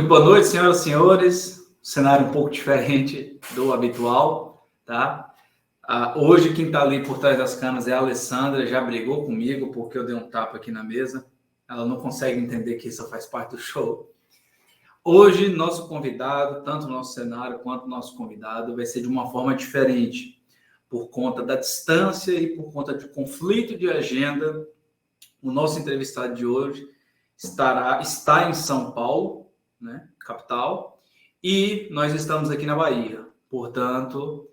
Muito boa noite, senhoras e senhores. Cenário um pouco diferente do habitual, tá? Hoje quem está ali por trás das câmeras é a Alessandra, já brigou comigo porque eu dei um tapa aqui na mesa. Ela não consegue entender que isso faz parte do show. Hoje, nosso convidado, tanto o nosso cenário quanto o nosso convidado, vai ser de uma forma diferente, por conta da distância e por conta de conflito de agenda. O nosso entrevistado de hoje está em São Paulo, né, capital, e nós estamos aqui na Bahia. Portanto,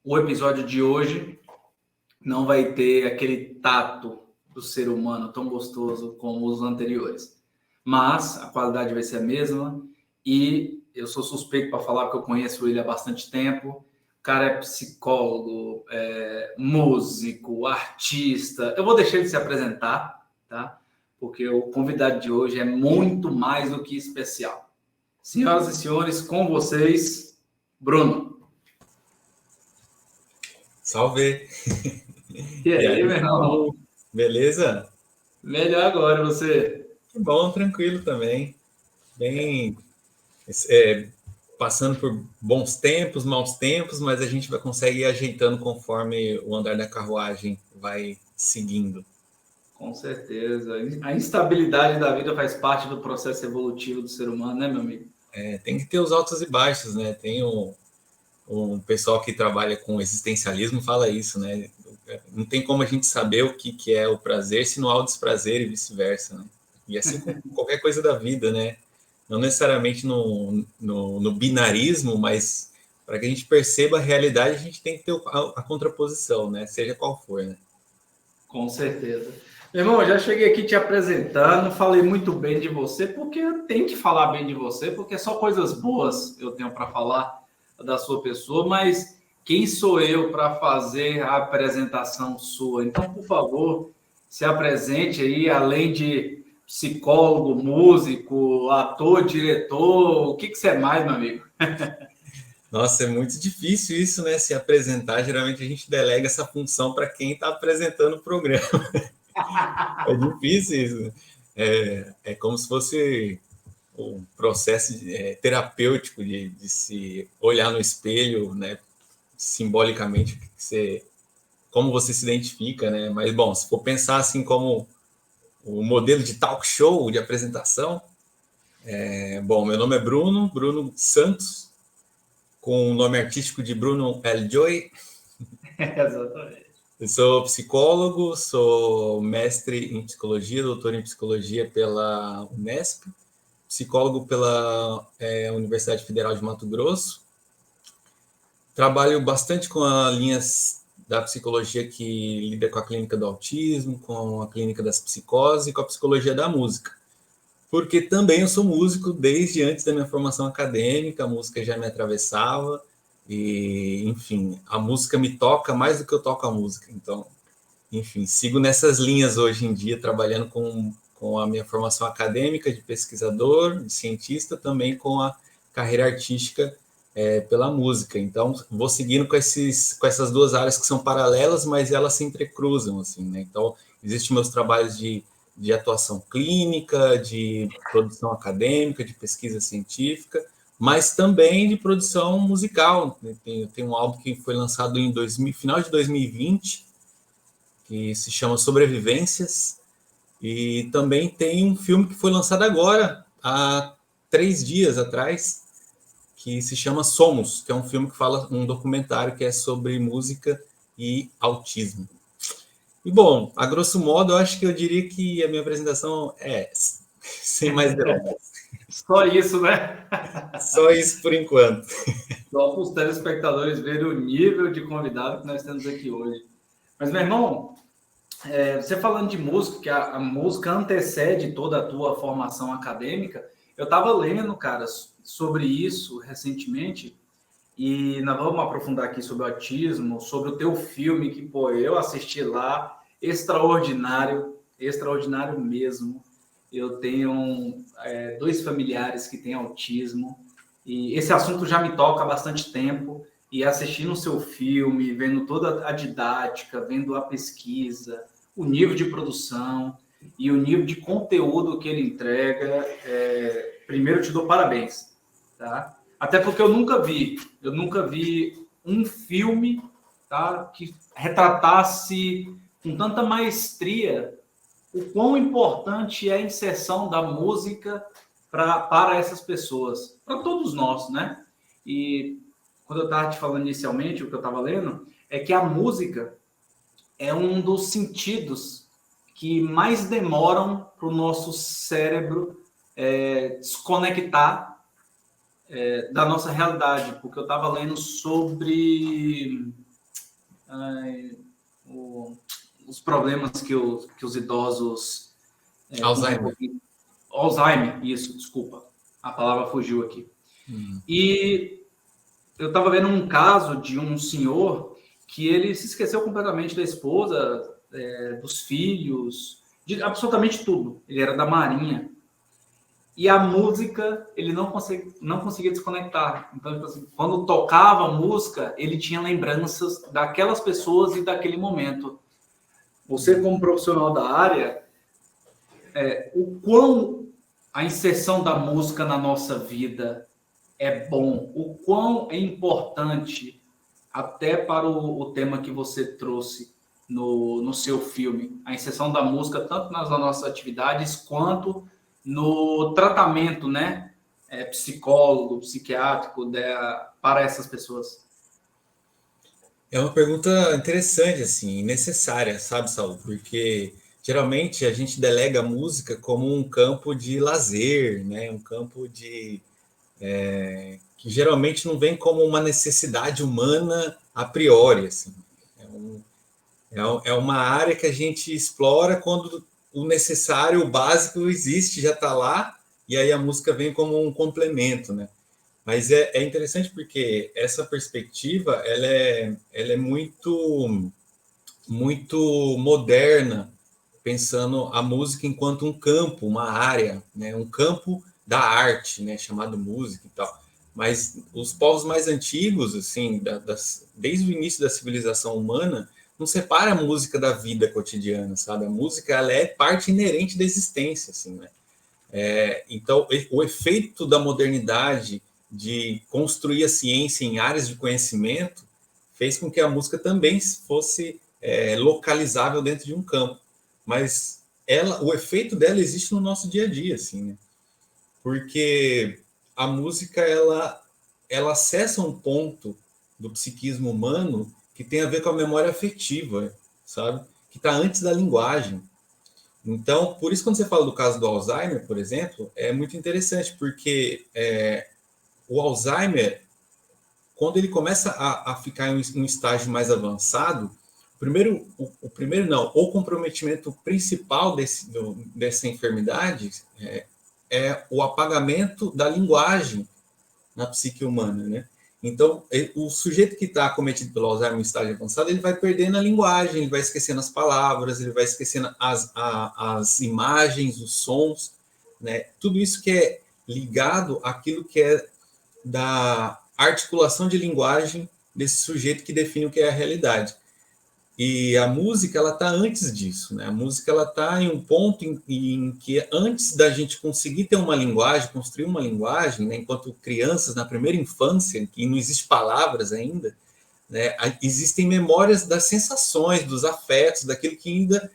o episódio de hoje não vai ter aquele tato do ser humano tão gostoso como os anteriores. Mas a qualidade vai ser a mesma e eu sou suspeito para falar porque eu conheço ele há bastante tempo. O cara é psicólogo, músico, artista. Eu vou deixar ele se apresentar, tá? Porque o convidado de hoje é muito mais do que especial. Senhoras e senhores, com vocês, Bruno. Salve! E aí, meu irmão? Beleza? Melhor agora, você? Que bom, tranquilo também. Bem, passando por bons tempos, maus tempos, mas a gente vai conseguir ir ajeitando conforme o andar da carruagem vai seguindo. Com certeza. A instabilidade da vida faz parte do processo evolutivo do ser humano, né, meu amigo? Tem que ter os altos e baixos, né? Tem um pessoal que trabalha com existencialismo fala isso, né? Não tem como a gente saber o que é o prazer se não há o desprazer e vice-versa, né? E assim com qualquer coisa da vida, né? Não necessariamente no binarismo, mas para que a gente perceba a realidade, a gente tem que ter a contraposição, né? Seja qual for, né? Com certeza. Meu irmão, eu já cheguei aqui te apresentando, falei muito bem de você, porque eu tenho que falar bem de você, porque só coisas boas eu tenho para falar da sua pessoa, mas quem sou eu para fazer a apresentação sua? Então, por favor, se apresente aí, além de psicólogo, músico, ator, diretor, o que você é mais, meu amigo? Nossa, é muito difícil isso, né? Se apresentar, geralmente a gente delega essa função para quem está apresentando o programa. É difícil isso. É como se fosse um processo terapêutico de se olhar no espelho, né? Simbolicamente, como você se identifica, né? Mas, bom, se for pensar assim como o modelo de talk show, de apresentação, bom, meu nome é Bruno Santos, com o nome artístico de Bruno L. Joy. Exatamente. Eu sou psicólogo, sou mestre em psicologia, doutor em psicologia pela Unesp, psicólogo pela Universidade Federal de Mato Grosso. Trabalho bastante com as linhas da psicologia que lida com a clínica do autismo, com a clínica das psicoses e com a psicologia da música. Porque também eu sou músico desde antes da minha formação acadêmica, a música já me atravessava e, enfim, a música me toca mais do que eu toco a música. Então, enfim, sigo nessas linhas hoje em dia, trabalhando com a minha formação acadêmica de pesquisador, de cientista, também com a carreira artística pela música. Então, vou seguindo com essas duas áreas que são paralelas, mas elas se entrecruzam, assim, né? Então, existem meus trabalhos de atuação clínica, de produção acadêmica, de pesquisa científica, mas também de produção musical. Tem um álbum que foi lançado em final de 2020, que se chama Sobrevivências, e também tem um filme que foi lançado agora, há 3 dias atrás, que se chama Somos, que é um filme que fala, um documentário que é sobre música e autismo. E, bom, a grosso modo, eu acho que eu diria que a minha apresentação é sem mais delongas. Só isso, né? Só isso por enquanto. Só para os telespectadores verem o nível de convidado que nós temos aqui hoje. Mas, meu irmão, você falando de música, que a música antecede toda a tua formação acadêmica, eu estava lendo, cara, sobre isso recentemente, e nós vamos aprofundar aqui sobre o autismo, sobre o teu filme, que, pô, eu assisti lá, extraordinário, extraordinário mesmo. Eu tenho 2 familiares que têm autismo, e esse assunto já me toca há bastante tempo, e assistindo o seu filme, vendo toda a didática, vendo a pesquisa, o nível de produção e o nível de conteúdo que ele entrega, primeiro eu te dou parabéns, tá? Até porque eu nunca vi um filme, tá, que retratasse com tanta maestria o quão importante é a inserção da música para essas pessoas, para todos nós, né? E quando eu estava te falando inicialmente, o que eu estava lendo, é que a música é um dos sentidos que mais demoram para o nosso cérebro desconectar da nossa realidade, porque eu estava lendo sobre os problemas que os idosos... Alzheimer. Alzheimer, isso, desculpa. A palavra fugiu aqui. E eu estava vendo um caso de um senhor que ele se esqueceu completamente da esposa, dos filhos, de absolutamente tudo. Ele era da Marinha. E a música, ele não conseguia desconectar. Então, assim, quando tocava a música, ele tinha lembranças daquelas pessoas e daquele momento. Você, como profissional da área, o quão a inserção da música na nossa vida é bom, o quão é importante, até para o tema que você trouxe no seu filme, a inserção da música, tanto nas nossas atividades, quanto no tratamento, né, psicólogo, psiquiátrico, para essas pessoas. É uma pergunta interessante, assim, necessária, sabe, Saulo? Porque geralmente a gente delega a música como um campo de lazer, né? Um campo que geralmente não vem como uma necessidade humana a priori, assim. É uma área que a gente explora quando o necessário, o básico existe, já está lá, e aí a música vem como um complemento, né? Mas é interessante porque essa perspectiva ela é muito, muito moderna, pensando a música enquanto um campo, uma área, né? Um campo da arte, né? Chamado música e tal. Mas os povos mais antigos, assim, desde o início da civilização humana, não separa a música da vida cotidiana, sabe? A música ela é parte inerente da existência, assim, né? Então, o efeito da modernidade de construir a ciência em áreas de conhecimento fez com que a música também fosse localizável dentro de um campo. Mas o efeito dela existe no nosso dia a dia, assim, né? Porque a música ela acessa um ponto do psiquismo humano que tem a ver com a memória afetiva, sabe? Que está antes da linguagem. Então, por isso, quando você fala do caso do Alzheimer, por exemplo, é muito interessante, porque o Alzheimer, quando ele começa a ficar em um estágio mais avançado, o comprometimento principal dessa enfermidade é o apagamento da linguagem na psique humana, né? Então, o sujeito que está acometido pelo Alzheimer em estágio avançado, ele vai perdendo a linguagem, ele vai esquecendo as palavras, ele vai esquecendo as imagens, os sons, né? Tudo isso que é ligado àquilo que é da articulação de linguagem desse sujeito que define o que é a realidade. E a música, ela está antes disso, né? A música, ela está em um ponto em que antes da gente conseguir ter uma linguagem, construir uma linguagem, né? Enquanto crianças, na primeira infância, que não existe palavras ainda, né? Existem memórias das sensações, dos afetos, daquilo que ainda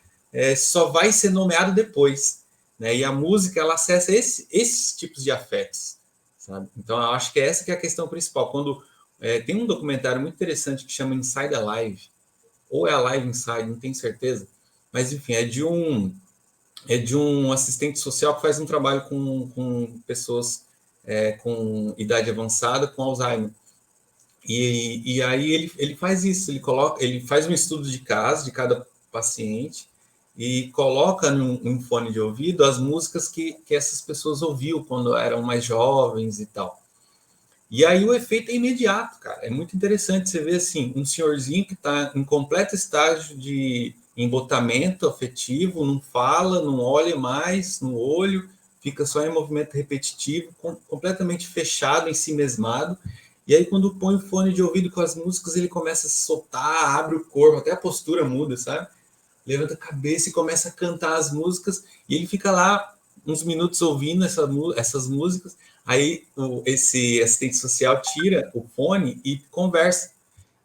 só vai ser nomeado depois, né? E a música, ela acessa esses tipos de afetos, sabe? Então, eu acho que essa que é a questão principal. Quando tem um documentário muito interessante que chama Inside Alive, ou é Alive Inside, não tenho certeza, mas enfim, é de um assistente social que faz um trabalho com pessoas com idade avançada, com Alzheimer. E aí ele faz isso, ele faz um estudo de caso de cada paciente e coloca num fone de ouvido as músicas que essas pessoas ouviam quando eram mais jovens e tal. E aí o efeito é imediato, cara. É muito interessante você ver assim, um senhorzinho que está em completo estágio de embotamento afetivo, não fala, não olha mais no olho, fica só em movimento repetitivo, completamente fechado, em si mesmado. E aí quando põe o fone de ouvido com as músicas, ele começa a se soltar, abre o corpo, até a postura muda, sabe? Levanta a cabeça e começa a cantar as músicas, e ele fica lá uns minutos ouvindo essas músicas, aí esse assistente social tira o fone e conversa.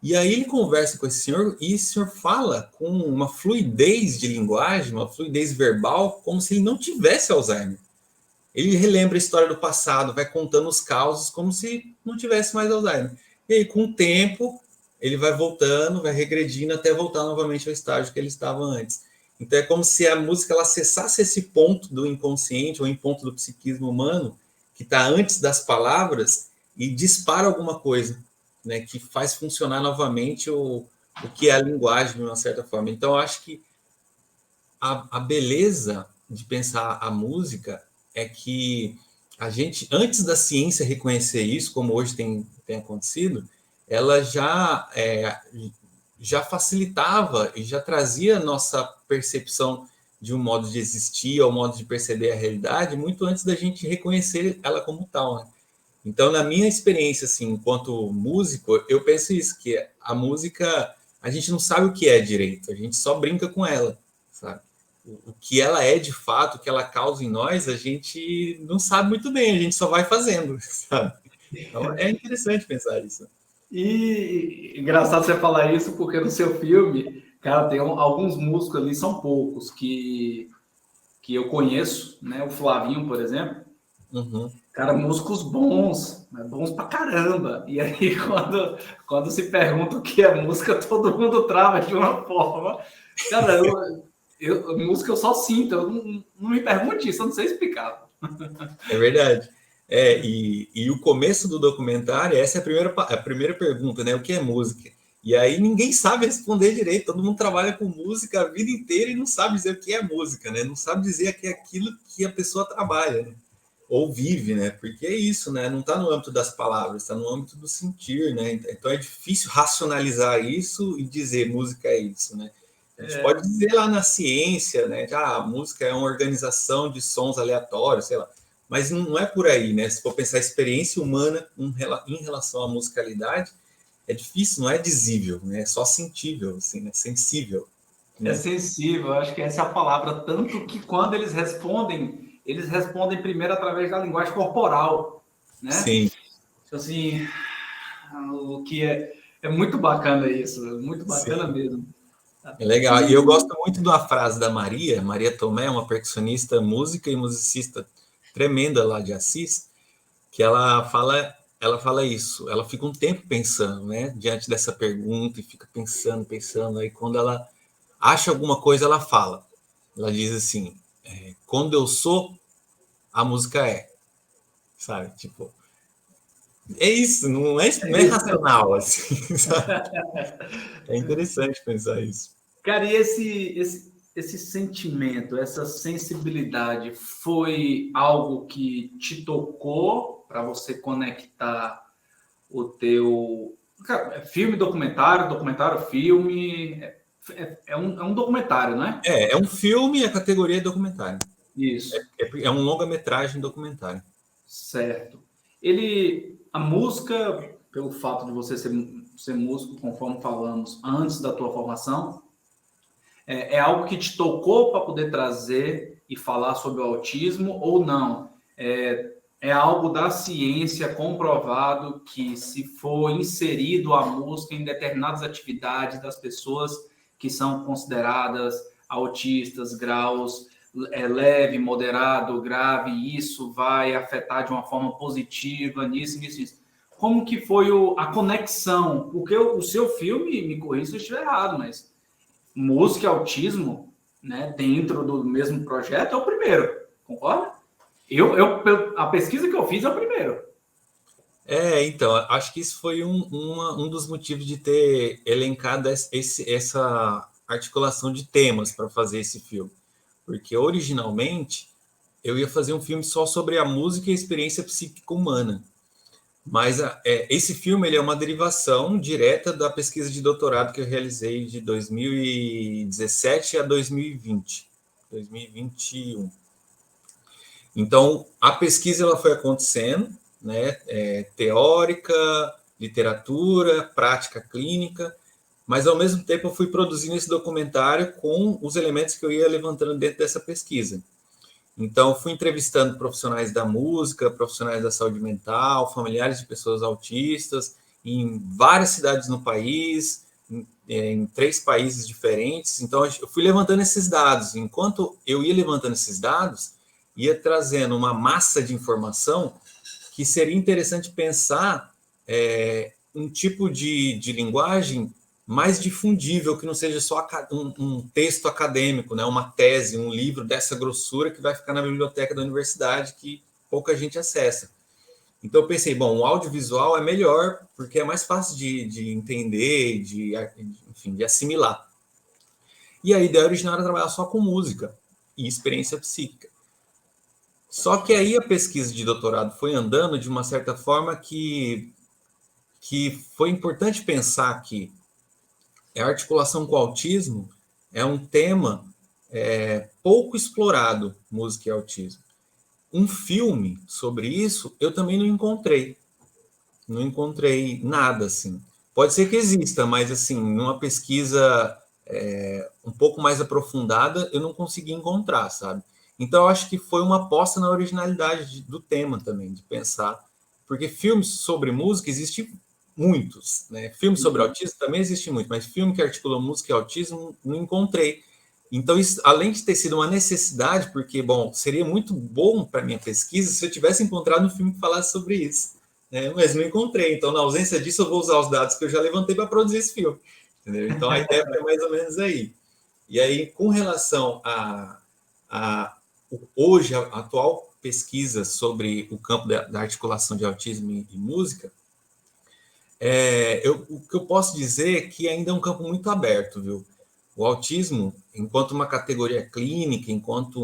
E aí ele conversa com esse senhor e esse senhor fala com uma fluidez de linguagem, uma fluidez verbal, como se ele não tivesse Alzheimer. Ele relembra a história do passado, vai contando os causos como se não tivesse mais Alzheimer. E aí, com o tempo, ele vai voltando, vai regredindo até voltar novamente ao estágio que ele estava antes. Então, é como se a música ela acessasse esse ponto do inconsciente, ou em ponto do psiquismo humano, que está antes das palavras, e dispara alguma coisa, né, que faz funcionar novamente o que é a linguagem, de uma certa forma. Então, eu acho que a beleza de pensar a música é que a gente, antes da ciência reconhecer isso, como hoje tem acontecido, ela já facilitava e já trazia a nossa percepção de um modo de existir, ou modo de perceber a realidade, muito antes da gente reconhecer ela como tal, né? Então, na minha experiência, assim, enquanto músico, eu penso isso, que a música, a gente não sabe o que é direito, a gente só brinca com ela, sabe? O que ela é de fato, o que ela causa em nós, a gente não sabe muito bem, a gente só vai fazendo, sabe? Então, é interessante pensar isso. E engraçado você falar isso, porque no seu filme, cara, tem alguns músicos ali, são poucos, que eu conheço, né? O Flavinho, por exemplo. Uhum. Cara, músicos bons, né? Bons pra caramba. E aí, quando se pergunta o que é música, todo mundo trava de uma forma. Cara, música eu só sinto, eu não me pergunte isso, eu não sei explicar. É verdade. E o começo do documentário, essa é a primeira pergunta, né? O que é música? E aí ninguém sabe responder direito, todo mundo trabalha com música a vida inteira e não sabe dizer o que é música, né? Não sabe dizer que é aquilo que a pessoa trabalha, né? Ou vive, né? Porque é isso, né? Não está no âmbito das palavras, está no âmbito do sentir, né? Então é difícil racionalizar isso e dizer música é isso, né? A gente pode dizer lá na ciência, né? A música é uma organização de sons aleatórios, sei lá. Mas não é por aí, né? Se for pensar a experiência humana em relação à musicalidade, é difícil, não é dizível, né? É só sentível, assim, né? Sensível. Né? É sensível, acho que essa é a palavra. Tanto que quando eles respondem primeiro através da linguagem corporal, né? Sim. Assim, o que é muito bacana isso, muito bacana. Sim. Mesmo. É legal. E eu gosto muito de uma frase da Maria Tomé, uma percussionista, música e musicista tremenda lá de Assis, que ela fala isso. Ela fica um tempo pensando, né, diante dessa pergunta, e fica pensando. Aí quando ela acha alguma coisa, ela fala. Ela diz assim: quando eu sou, a música é. Sabe? Tipo, é isso, não é racional, assim, sabe? É interessante pensar isso. Cara, e esse sentimento, essa sensibilidade foi algo que te tocou para você conectar o teu... Cara, filme, documentário, filme... É um documentário, não é? É um filme, a categoria é documentário. Isso. É um longa-metragem documentário. Certo. A música, pelo fato de você ser músico, conforme falamos, antes da tua formação, é algo que te tocou para poder trazer e falar sobre o autismo ou não? É algo da ciência comprovado que, se for inserido a música em determinadas atividades das pessoas que são consideradas autistas, graus leve, moderado, grave, isso vai afetar de uma forma positiva nisso. Como que foi a conexão? Porque o seu filme, me corrija se eu estiver errado, mas música e autismo, né, dentro do mesmo projeto, é o primeiro, concorda? A pesquisa que eu fiz é o primeiro. Então, acho que isso foi um dos motivos de ter elencado essa articulação de temas para fazer esse filme. Porque, originalmente, eu ia fazer um filme só sobre a música e a experiência psíquica humana. Mas esse filme ele é uma derivação direta da pesquisa de doutorado que eu realizei de 2017 a 2021. Então, a pesquisa ela foi acontecendo, né, teórica, literatura, prática clínica, mas, ao mesmo tempo, eu fui produzindo esse documentário com os elementos que eu ia levantando dentro dessa pesquisa. Então, fui entrevistando profissionais da música, profissionais da saúde mental, familiares de pessoas autistas, em várias cidades no país, em 3 países diferentes. Então, eu fui levantando esses dados. Enquanto eu ia levantando esses dados, ia trazendo uma massa de informação que seria interessante pensar um tipo de linguagem mais difundível, que não seja só um texto acadêmico, né? Uma tese, um livro dessa grossura que vai ficar na biblioteca da universidade, que pouca gente acessa. Então eu pensei, bom, o audiovisual é melhor, porque é mais fácil de entender, enfim, de assimilar. E a ideia original era trabalhar só com música e experiência psíquica. Só que aí a pesquisa de doutorado foi andando de uma certa forma que foi importante pensar que a articulação com o autismo é um tema pouco explorado, música e autismo. Um filme sobre isso eu também não encontrei. Não encontrei nada assim. Pode ser que exista, mas assim, numa pesquisa um pouco mais aprofundada, eu não consegui encontrar, sabe? Então, eu acho que foi uma aposta na originalidade do tema também, de pensar. Porque filmes sobre música existem muitos, né? Filmes sobre autismo também existem muitos, mas filme que articula música e autismo não encontrei. Então, isso, além de ter sido uma necessidade, porque, bom, seria muito bom para minha pesquisa se eu tivesse encontrado um filme que falasse sobre isso, né? Mas não encontrei. Então, na ausência disso, eu vou usar os dados que eu já levantei para produzir esse filme. Entendeu? Então, a ideia foi mais ou menos aí. E aí, com relação a hoje, a atual pesquisa sobre o campo da articulação de autismo e música, o que eu posso dizer é que ainda é um campo muito aberto, viu? O autismo, enquanto uma categoria clínica, enquanto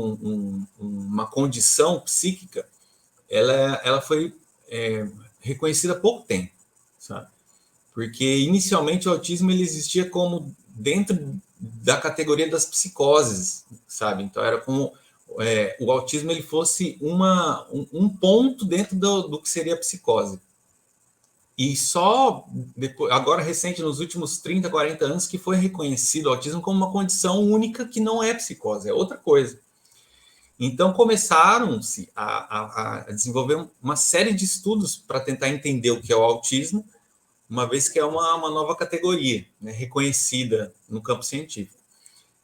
uma condição psíquica, ela foi reconhecida há pouco tempo, sabe? Porque inicialmente o autismo ele existia como dentro da categoria das psicoses, sabe? Então era como o autismo ele fosse um ponto dentro do que seria a psicose. E só depois, agora recente, nos últimos 30, 40 anos, que foi reconhecido o autismo como uma condição única que não é psicose, é outra coisa. Então começaram-se a desenvolver uma série de estudos para tentar entender o que é o autismo, uma vez que é uma nova categoria, né, reconhecida no campo científico.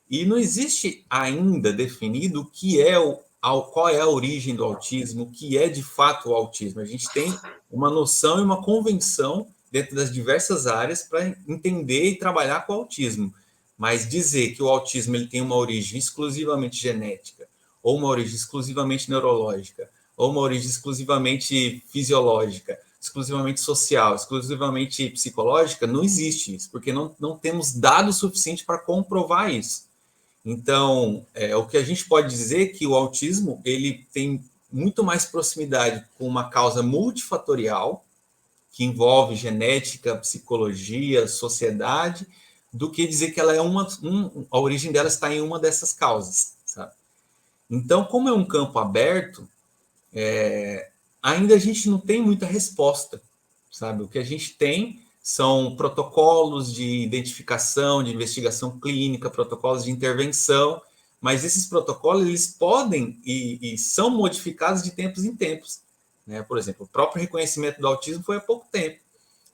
E não existe ainda definido o que é qual é a origem do autismo, o que é de fato o autismo. A gente tem uma noção e uma convenção dentro das diversas áreas para entender e trabalhar com o autismo. Mas dizer que o autismo ele tem uma origem exclusivamente genética, ou uma origem exclusivamente neurológica, ou uma origem exclusivamente fisiológica, exclusivamente social, exclusivamente psicológica, não existe isso, porque não temos dados suficientes para comprovar isso. Então, o que a gente pode dizer é que o autismo ele tem muito mais proximidade com uma causa multifatorial, que envolve genética, psicologia, sociedade, do que dizer que ela é a origem dela está em uma dessas causas, sabe? Então, como é um campo aberto, ainda a gente não tem muita resposta, sabe? O que a gente tem são protocolos de identificação, de investigação clínica, protocolos de intervenção, mas esses protocolos eles podem e são modificados de tempos em tempos, né? Por exemplo, o próprio reconhecimento do autismo foi há pouco tempo,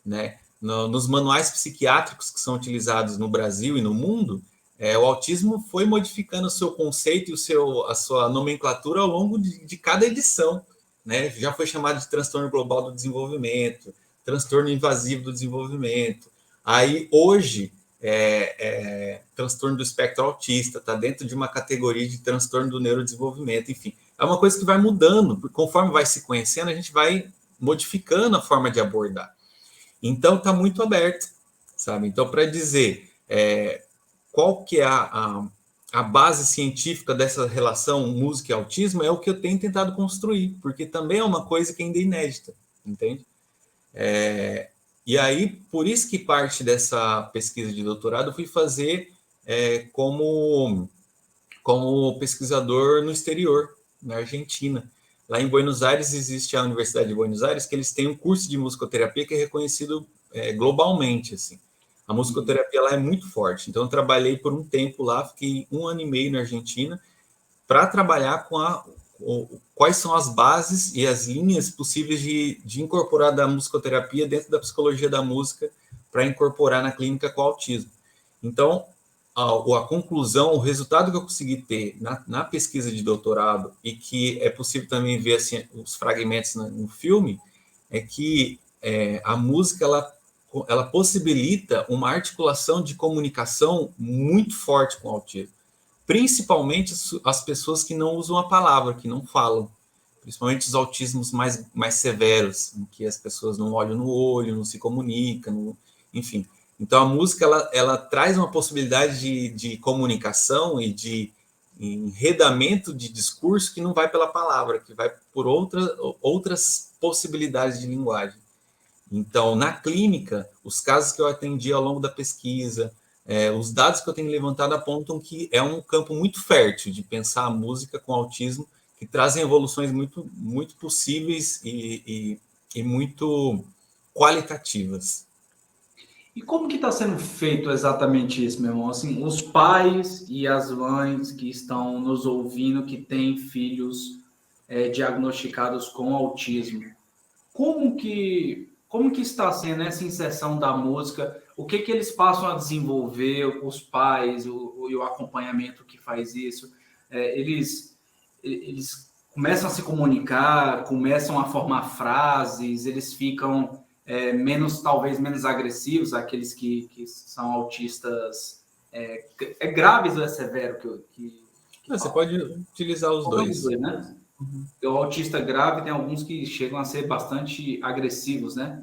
né? Nos manuais psiquiátricos que são utilizados no Brasil e no mundo, o autismo foi modificando o seu conceito e a sua nomenclatura ao longo de cada edição, né? Já foi chamado de transtorno global do desenvolvimento, transtorno invasivo do desenvolvimento. Aí, hoje, transtorno do espectro autista, está dentro de uma categoria de transtorno do neurodesenvolvimento, enfim. É uma coisa que vai mudando, conforme vai se conhecendo, a gente vai modificando a forma de abordar. Então, está muito aberto, sabe? Então, para dizer qual que é a base científica dessa relação música e autismo, é o que eu tenho tentado construir, porque também é uma coisa que ainda é inédita, entende? E aí, por isso que parte dessa pesquisa de doutorado eu fui fazer como pesquisador no exterior, na Argentina. Lá em Buenos Aires existe a Universidade de Buenos Aires, que eles têm um curso de musicoterapia que é reconhecido globalmente, assim. A musicoterapia lá é muito forte. Então, eu trabalhei por um tempo lá, fiquei 1 ano e meio na Argentina, para trabalhar com quais são as bases e as linhas possíveis de incorporar da musicoterapia dentro da psicologia da música para incorporar na clínica com autismo. Então, a conclusão, o resultado que eu consegui ter na pesquisa de doutorado, e que é possível também ver assim, os fragmentos no filme, é que a música ela possibilita uma articulação de comunicação muito forte com o autismo, principalmente as pessoas que não usam a palavra, que não falam, principalmente os autismos mais severos, em que as pessoas não olham no olho, não se comunicam, enfim. Então, a música ela traz uma possibilidade de comunicação e de enredamento de discurso que não vai pela palavra, que vai por outras possibilidades de linguagem. Então, na clínica, os casos que eu atendi ao longo da pesquisa, os dados que eu tenho levantado apontam que é um campo muito fértil de pensar a música com autismo, que trazem evoluções muito, muito possíveis e muito qualitativas. E como que está sendo feito exatamente isso, meu irmão? Assim, os pais e as mães que estão nos ouvindo, que têm filhos diagnosticados com autismo, como que está sendo essa inserção da música? O que eles passam a desenvolver, os pais, e o acompanhamento que faz isso? Eles começam a se comunicar, começam a formar frases, eles ficam talvez menos agressivos, aqueles que são autistas graves ou severo Você pode utilizar os dois. Né? O autista grave tem alguns que chegam a ser bastante agressivos, né?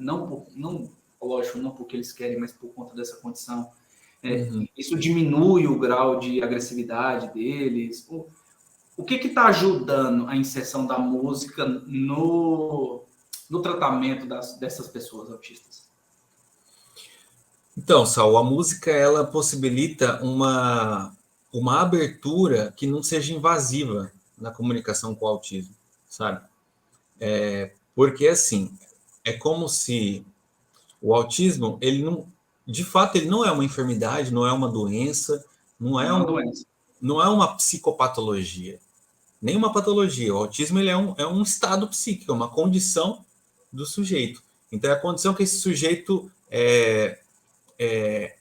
Lógico, não porque eles querem, mas por conta dessa condição. Isso diminui o grau de agressividade deles. O que está ajudando a inserção da música no tratamento dessas pessoas autistas? Então, Saul, a música ela possibilita uma abertura que não seja invasiva na comunicação com o autismo, sabe? Porque, assim, é como se o autismo, de fato, ele não é uma enfermidade, não é uma doença, não é uma psicopatologia, nem uma patologia. O autismo ele é um estado psíquico, é uma condição do sujeito. Então, é a condição que esse sujeito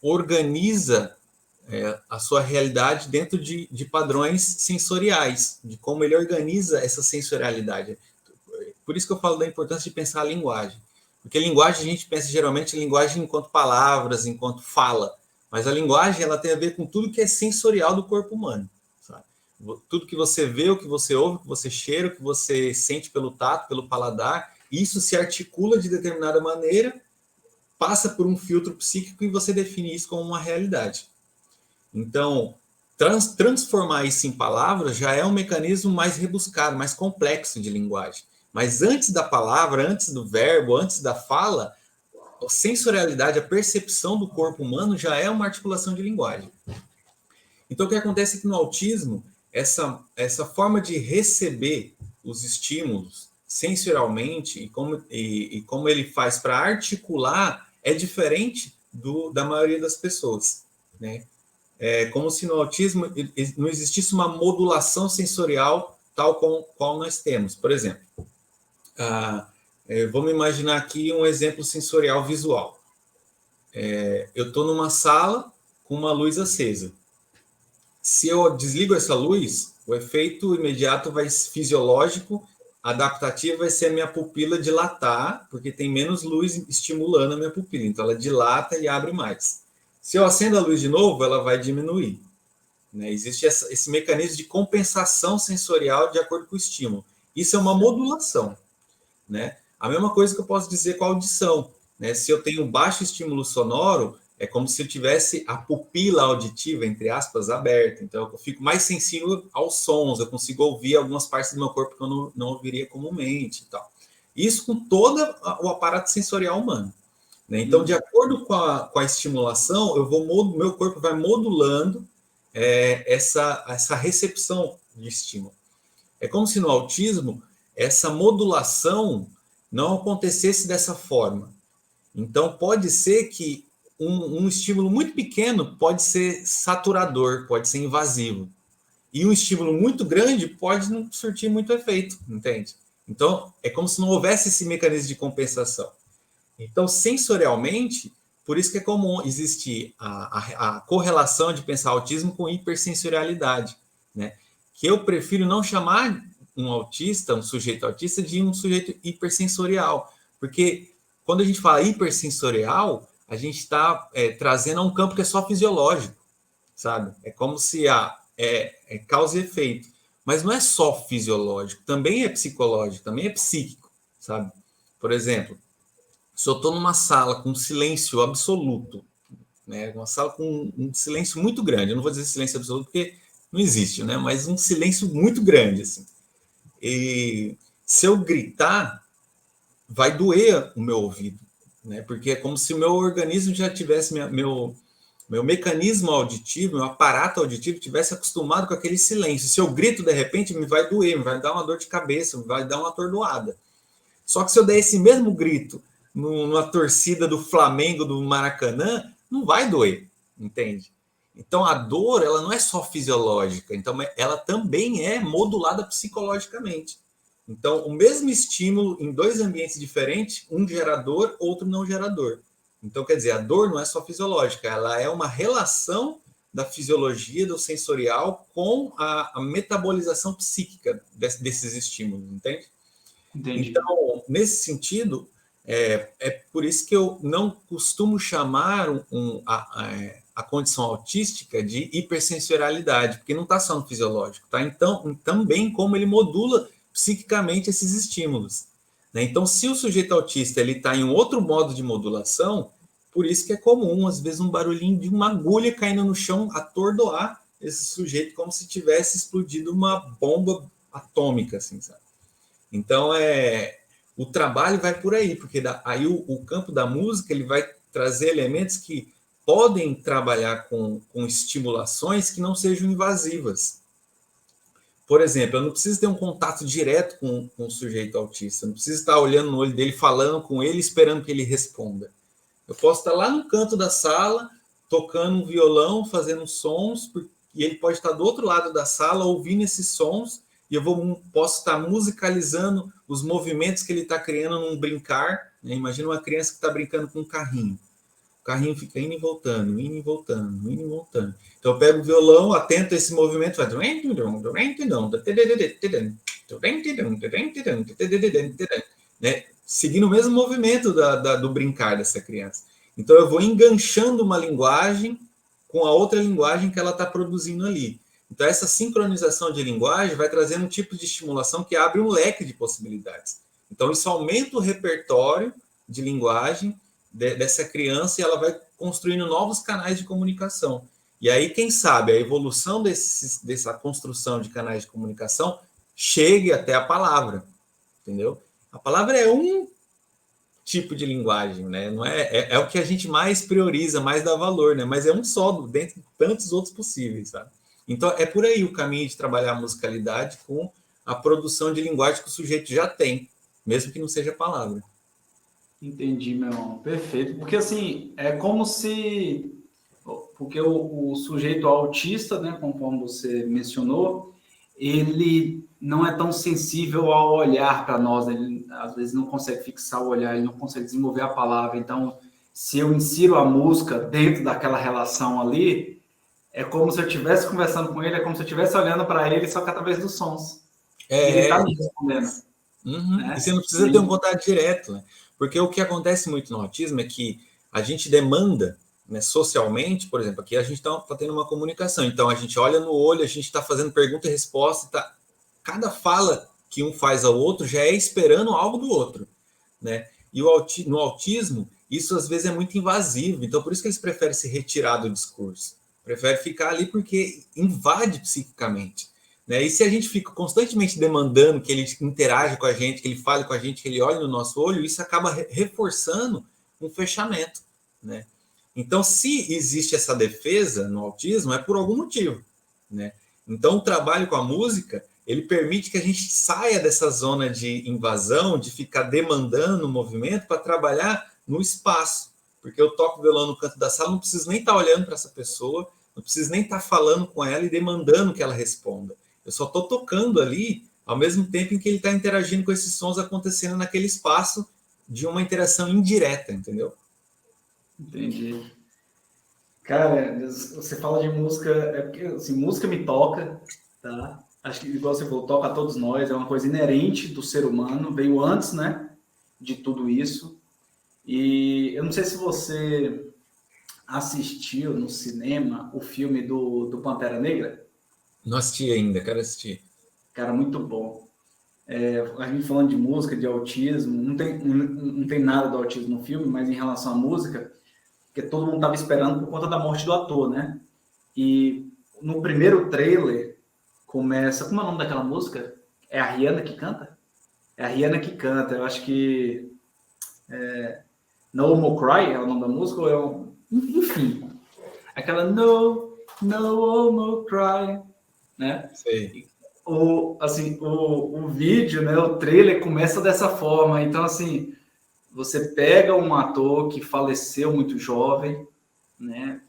organiza a sua realidade dentro de padrões sensoriais, de como ele organiza essa sensorialidade. Por isso que eu falo da importância de pensar a linguagem. Porque a linguagem, a gente pensa geralmente em linguagem enquanto palavras, enquanto fala. Mas a linguagem ela tem a ver com tudo que é sensorial do corpo humano. Sabe? Tudo que você vê, o que você ouve, o que você cheira, o que você sente pelo tato, pelo paladar, isso se articula de determinada maneira, passa por um filtro psíquico e você define isso como uma realidade. Então, transformar isso em palavras já é um mecanismo mais rebuscado, mais complexo de linguagem. Mas antes da palavra, antes do verbo, antes da fala, a sensorialidade, a percepção do corpo humano já é uma articulação de linguagem. Então, o que acontece é que no autismo, essa forma de receber os estímulos sensorialmente e como ele faz para articular é diferente da maioria das pessoas, né? É como se no autismo não existisse uma modulação sensorial tal qual nós temos. Por exemplo, vamos imaginar aqui um exemplo sensorial visual. Eu estou numa sala com uma luz acesa. Se eu desligo essa luz, o efeito imediato fisiológico, adaptativo, vai ser a minha pupila dilatar, porque tem menos luz estimulando a minha pupila. Então, ela dilata e abre mais. Se eu acendo a luz de novo, ela vai diminuir. Né? Existe esse mecanismo de compensação sensorial de acordo com o estímulo. Isso é uma modulação. Né? A mesma coisa que eu posso dizer com a audição. Né? Se eu tenho baixo estímulo sonoro, é como se eu tivesse a pupila auditiva, entre aspas, aberta. Então, eu fico mais sensível aos sons, eu consigo ouvir algumas partes do meu corpo que eu não ouviria comumente. E tal. Isso com todo o aparato sensorial humano. Né? Então, de acordo com a estimulação, meu corpo vai modulando essa recepção de estímulo. É como se no autismo essa modulação não acontecesse dessa forma. Então, pode ser que um estímulo muito pequeno pode ser saturador, pode ser invasivo. E um estímulo muito grande pode não surtir muito efeito, entende? Então, é como se não houvesse esse mecanismo de compensação. Então, sensorialmente, por isso que é comum existir a correlação de pensar autismo com hipersensorialidade, né? Que eu prefiro não chamar um autista, um sujeito autista, de um sujeito hipersensorial, porque quando a gente fala hipersensorial, a gente está trazendo a um campo que é só fisiológico, sabe? É como se é causa e efeito. Mas não é só fisiológico, também é psicológico, também é psíquico, sabe? Por exemplo, se eu estou numa sala com silêncio absoluto, né? Uma sala com um silêncio muito grande, eu não vou dizer silêncio absoluto porque não existe, né? Mas um silêncio muito grande, assim. E se eu gritar, vai doer o meu ouvido, né? Porque é como se o meu organismo já tivesse meu mecanismo auditivo, meu aparato auditivo tivesse acostumado com aquele silêncio. Se eu grito de repente, me vai doer, me vai dar uma dor de cabeça, me vai dar uma atordoada. Só que se eu der esse mesmo grito numa torcida do Flamengo, do Maracanã, não vai doer, entende? Então a dor, ela não é só fisiológica, então ela também é modulada psicologicamente. Então, o mesmo estímulo em dois ambientes diferentes, um gerador, outro não gerador. Então, quer dizer, a dor não é só fisiológica, ela é uma relação da fisiologia, do sensorial, com a metabolização psíquica desses estímulos, entende? Entendi. Então, nesse sentido, é por isso que eu não costumo chamar a condição autística de hipersensorialidade, porque não está só no fisiológico, tá? Então, também como ele modula psiquicamente esses estímulos, né? Então, se o sujeito autista ele está em um outro modo de modulação, por isso que é comum, às vezes, um barulhinho de uma agulha caindo no chão atordoar esse sujeito como se tivesse explodido uma bomba atômica, assim, sabe? Então, o trabalho vai por aí, porque aí o campo da música ele vai trazer elementos que podem trabalhar com estimulações que não sejam invasivas. Por exemplo, eu não preciso ter um contato direto com o sujeito autista, eu não preciso estar olhando no olho dele, falando com ele, esperando que ele responda. Eu posso estar lá no canto da sala, tocando um violão, fazendo sons, e ele pode estar do outro lado da sala, ouvindo esses sons, e posso estar musicalizando os movimentos que ele está criando num brincar, né? Imagina uma criança que está brincando com um carrinho. O carrinho fica indo e voltando, indo e voltando, indo e voltando. Então eu pego o violão, atento a esse movimento, faz... né? Seguindo o mesmo movimento do brincar dessa criança. Então eu vou enganchando uma linguagem com a outra linguagem que ela está produzindo ali. Então essa sincronização de linguagem vai trazendo um tipo de estimulação que abre um leque de possibilidades. Então isso aumenta o repertório de linguagem dessa criança e ela vai construindo novos canais de comunicação. E aí, quem sabe, a evolução dessa construção de canais de comunicação chegue até a palavra, entendeu? A palavra é um tipo de linguagem, né? Não é o que a gente mais prioriza, mais dá valor, né? Mas é um só, dentre tantos outros possíveis, sabe? Então, é por aí o caminho de trabalhar a musicalidade com a produção de linguagem que o sujeito já tem, mesmo que não seja palavra. Entendi, meu irmão. Perfeito. Porque assim, é como se. Porque o sujeito autista, né, conforme você mencionou, ele não é tão sensível ao olhar para nós, né? Ele às vezes não consegue fixar o olhar, ele não consegue desenvolver a palavra. Então, se eu insiro a música dentro daquela relação ali, é como se eu estivesse conversando com ele, é como se eu estivesse olhando para ele, só que através dos sons. E ele está me respondendo. Né? E você não precisa ter um contato direto, né? Porque o que acontece muito no autismo é que a gente demanda, né, socialmente, por exemplo, aqui a gente está tendo uma comunicação, então a gente olha no olho, a gente está fazendo pergunta e resposta, cada fala que um faz ao outro já é esperando algo do outro, né? E no autismo, isso às vezes é muito invasivo, então por isso que eles preferem se retirar do discurso, preferem ficar ali porque invade psiquicamente. Né? E se a gente fica constantemente demandando que ele interaja com a gente, que ele fale com a gente, que ele olhe no nosso olho, isso acaba reforçando um fechamento. Né? Então, se existe essa defesa no autismo, é por algum motivo. Né? Então, o trabalho com a música, ele permite que a gente saia dessa zona de invasão, de ficar demandando o movimento para trabalhar no espaço. Porque eu toco violão no canto da sala, não preciso nem estar olhando para essa pessoa, não preciso nem estar falando com ela e demandando que ela responda. Eu só estou tocando ali, ao mesmo tempo em que ele está interagindo com esses sons acontecendo naquele espaço de uma interação indireta, entendeu? Entendi. Cara, você fala de música, é porque assim, música me toca, tá? Acho que, igual você falou, toca a todos nós, é uma coisa inerente do ser humano, veio antes, né, de tudo isso. E eu não sei se você assistiu no cinema o filme do Pantera Negra. Não assisti ainda, quero assistir. Cara, muito bom. A gente falando de música, de autismo, não tem nada do autismo no filme, mas em relação à música, porque todo mundo estava esperando por conta da morte do ator, né? E no primeiro trailer começa. Como é o nome daquela música? É a Rihanna que canta? É a Rihanna que canta. Eu acho que. No More Cry é o nome da música, ou é um. Enfim. Aquela No More Cry, né? Sei. O vídeo, né? O trailer começa dessa forma. Então, assim, você pega um ator que faleceu muito jovem, né?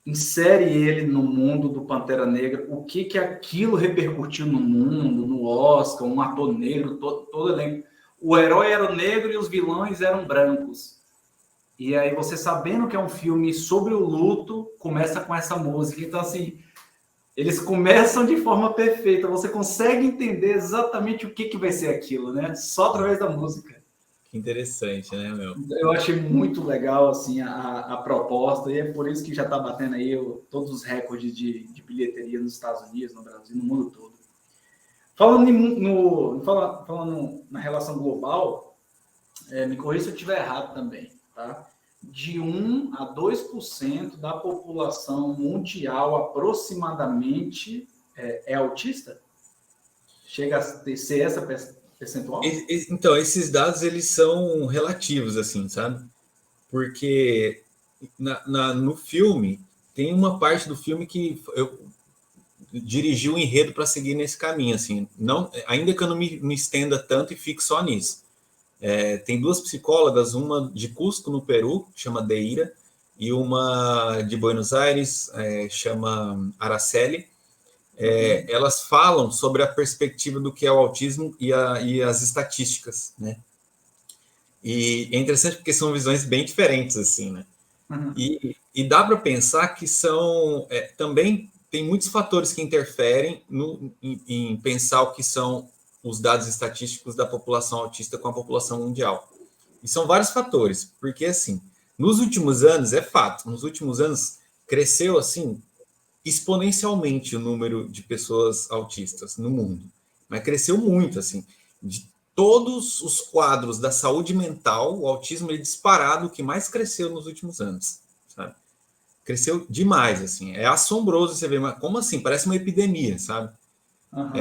Insere ele no mundo do Pantera Negra, o que que aquilo repercutiu no mundo, no Oscar, um ator negro, todo elenco. O herói era negro e os vilões eram brancos. E aí você sabendo que é um filme sobre o luto, começa com essa música. Então, assim, eles começam de forma perfeita. Você consegue entender exatamente o que que vai ser aquilo, né? Só através da música. Que interessante, né, meu? Eu achei muito legal assim a proposta, e é por isso que já está batendo aí todos os recordes de bilheteria nos Estados Unidos, no Brasil, no mundo todo. Falando na relação global, me corrija se eu estiver errado também, tá? De 1 a 2% da população mundial aproximadamente é autista? Chega a ser essa percentual? Então, esses dados, eles são relativos, assim, sabe? Porque no filme, tem uma parte do filme que eu dirigi o enredo para seguir nesse caminho, assim. Não, ainda que eu não me estenda tanto e fique só nisso. Tem duas psicólogas, uma de Cusco, no Peru, chama Deira, e uma de Buenos Aires, chama Araceli. Elas falam sobre a perspectiva do que é o autismo e as estatísticas, né? E é interessante porque são visões bem diferentes, assim, né? Uhum. E dá para pensar que são também tem muitos fatores que interferem em pensar o que são os dados estatísticos da população autista com a população mundial. E são vários fatores, porque assim, nos últimos anos, é fato, nos últimos anos cresceu assim exponencialmente o número de pessoas autistas no mundo, mas cresceu muito, assim, de todos os quadros da saúde mental, o autismo é disparado o que mais cresceu nos últimos anos, sabe? Cresceu demais, assim, é assombroso você ver, mas como assim? Parece uma epidemia, sabe? Uhum.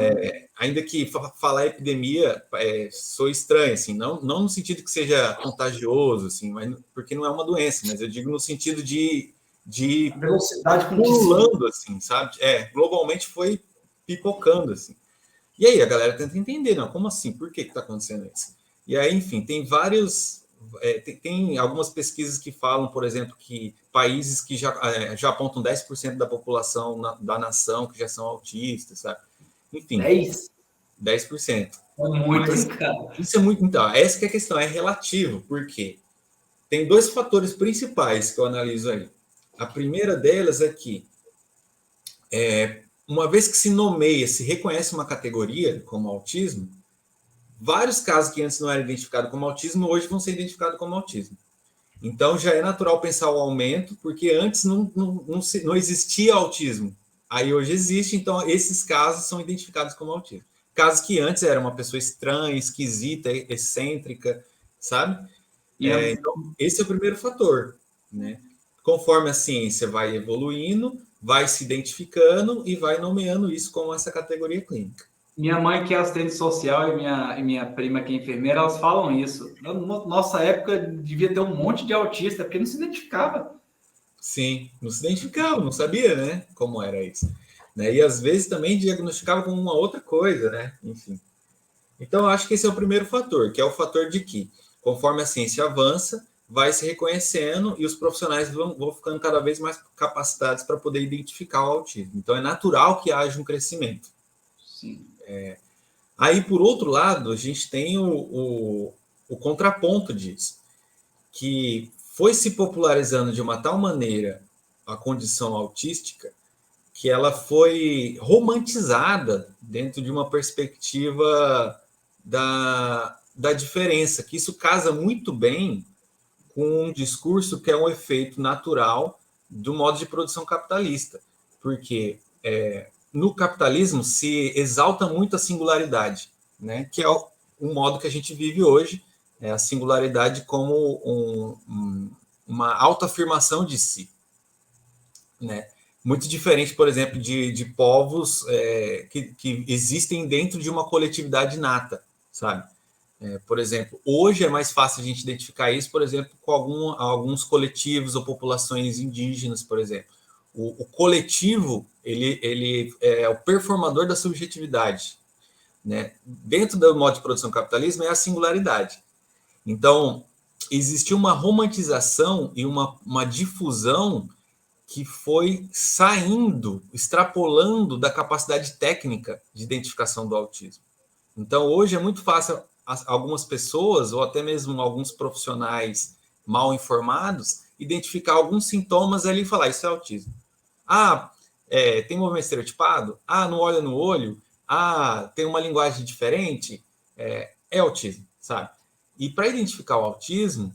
Ainda que falar epidemia sou estranho, assim, não no sentido que seja contagioso, assim, mas, porque não é uma doença, mas eu digo no sentido de A velocidade com que se. pulando, assim, sabe? Globalmente foi pipocando, assim. E aí a galera tenta entender, não, como assim? Por que está acontecendo isso? E aí, enfim, tem vários. Tem algumas pesquisas que falam, por exemplo, que países que já apontam 10% da população da nação que já são autistas, sabe? Enfim, 10%. É muito, hein, Mas cara? isso é muito. Então, essa que é a questão, é relativo, porque tem dois fatores principais que eu analiso aí. A primeira delas é que, uma vez que se nomeia, se reconhece uma categoria como autismo, vários casos que antes não eram identificados como autismo, hoje vão ser identificados como autismo. Então, já é natural pensar o aumento, porque antes não existia autismo. Aí hoje existe, então esses casos são identificados como autismo. Casos que antes era uma pessoa estranha, esquisita, excêntrica, sabe? Então, esse é o primeiro fator, né? Conforme a ciência vai evoluindo, vai se identificando e vai nomeando isso como essa categoria clínica. Minha mãe, que é assistente social, e minha prima, que é enfermeira, elas falam isso. Na nossa época, devia ter um monte de autista, porque não se identificava. Sim, não se identificava, não sabia, né? Como era isso. Né? E às vezes também diagnosticava como uma outra coisa, né? Enfim. Então, eu acho que esse é o primeiro fator, que é o fator de que, conforme a ciência avança, vai se reconhecendo e os profissionais vão ficando cada vez mais capacitados para poder identificar o autismo. Então, é natural que haja um crescimento. Sim. Aí, por outro lado, a gente tem o contraponto disso, que foi se popularizando de uma tal maneira a condição autística que ela foi romantizada dentro de uma perspectiva da diferença, que isso casa muito bem com um discurso que é um efeito natural do modo de produção capitalista, porque no capitalismo se exalta muito a singularidade, né? Que é o modo que a gente vive hoje, a singularidade como uma autoafirmação de si, né? Muito diferente, por exemplo, de povos que existem dentro de uma coletividade nata, sabe? Por exemplo, hoje é mais fácil a gente identificar isso, por exemplo, com alguns coletivos ou populações indígenas, por exemplo. O coletivo, ele é o performador da subjetividade, né? Dentro do modo de produção capitalismo é a singularidade. Então, existiu uma romantização e uma difusão que foi saindo, extrapolando da capacidade técnica de identificação do autismo. Então, hoje é muito fácil algumas pessoas, ou até mesmo alguns profissionais mal informados, identificar alguns sintomas ali e falar, isso é autismo. Tem movimento estereotipado? Não olha no olho? Tem uma linguagem diferente? É autismo, sabe? E para identificar o autismo,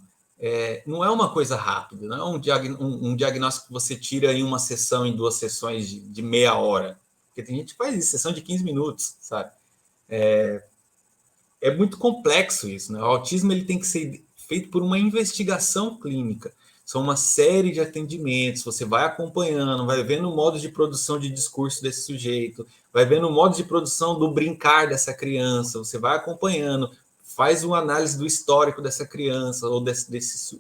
não é uma coisa rápida, não é um diagnóstico que você tira em uma sessão, em 2 sessões de meia hora. Porque tem gente que faz isso, sessão de 15 minutos, sabe? É muito complexo isso, né? O autismo ele tem que ser feito por uma investigação clínica. São uma série de atendimentos, você vai acompanhando, vai vendo o modo de produção de discurso desse sujeito, vai vendo o modo de produção do brincar dessa criança, você vai acompanhando, faz uma análise do histórico dessa criança, ou desse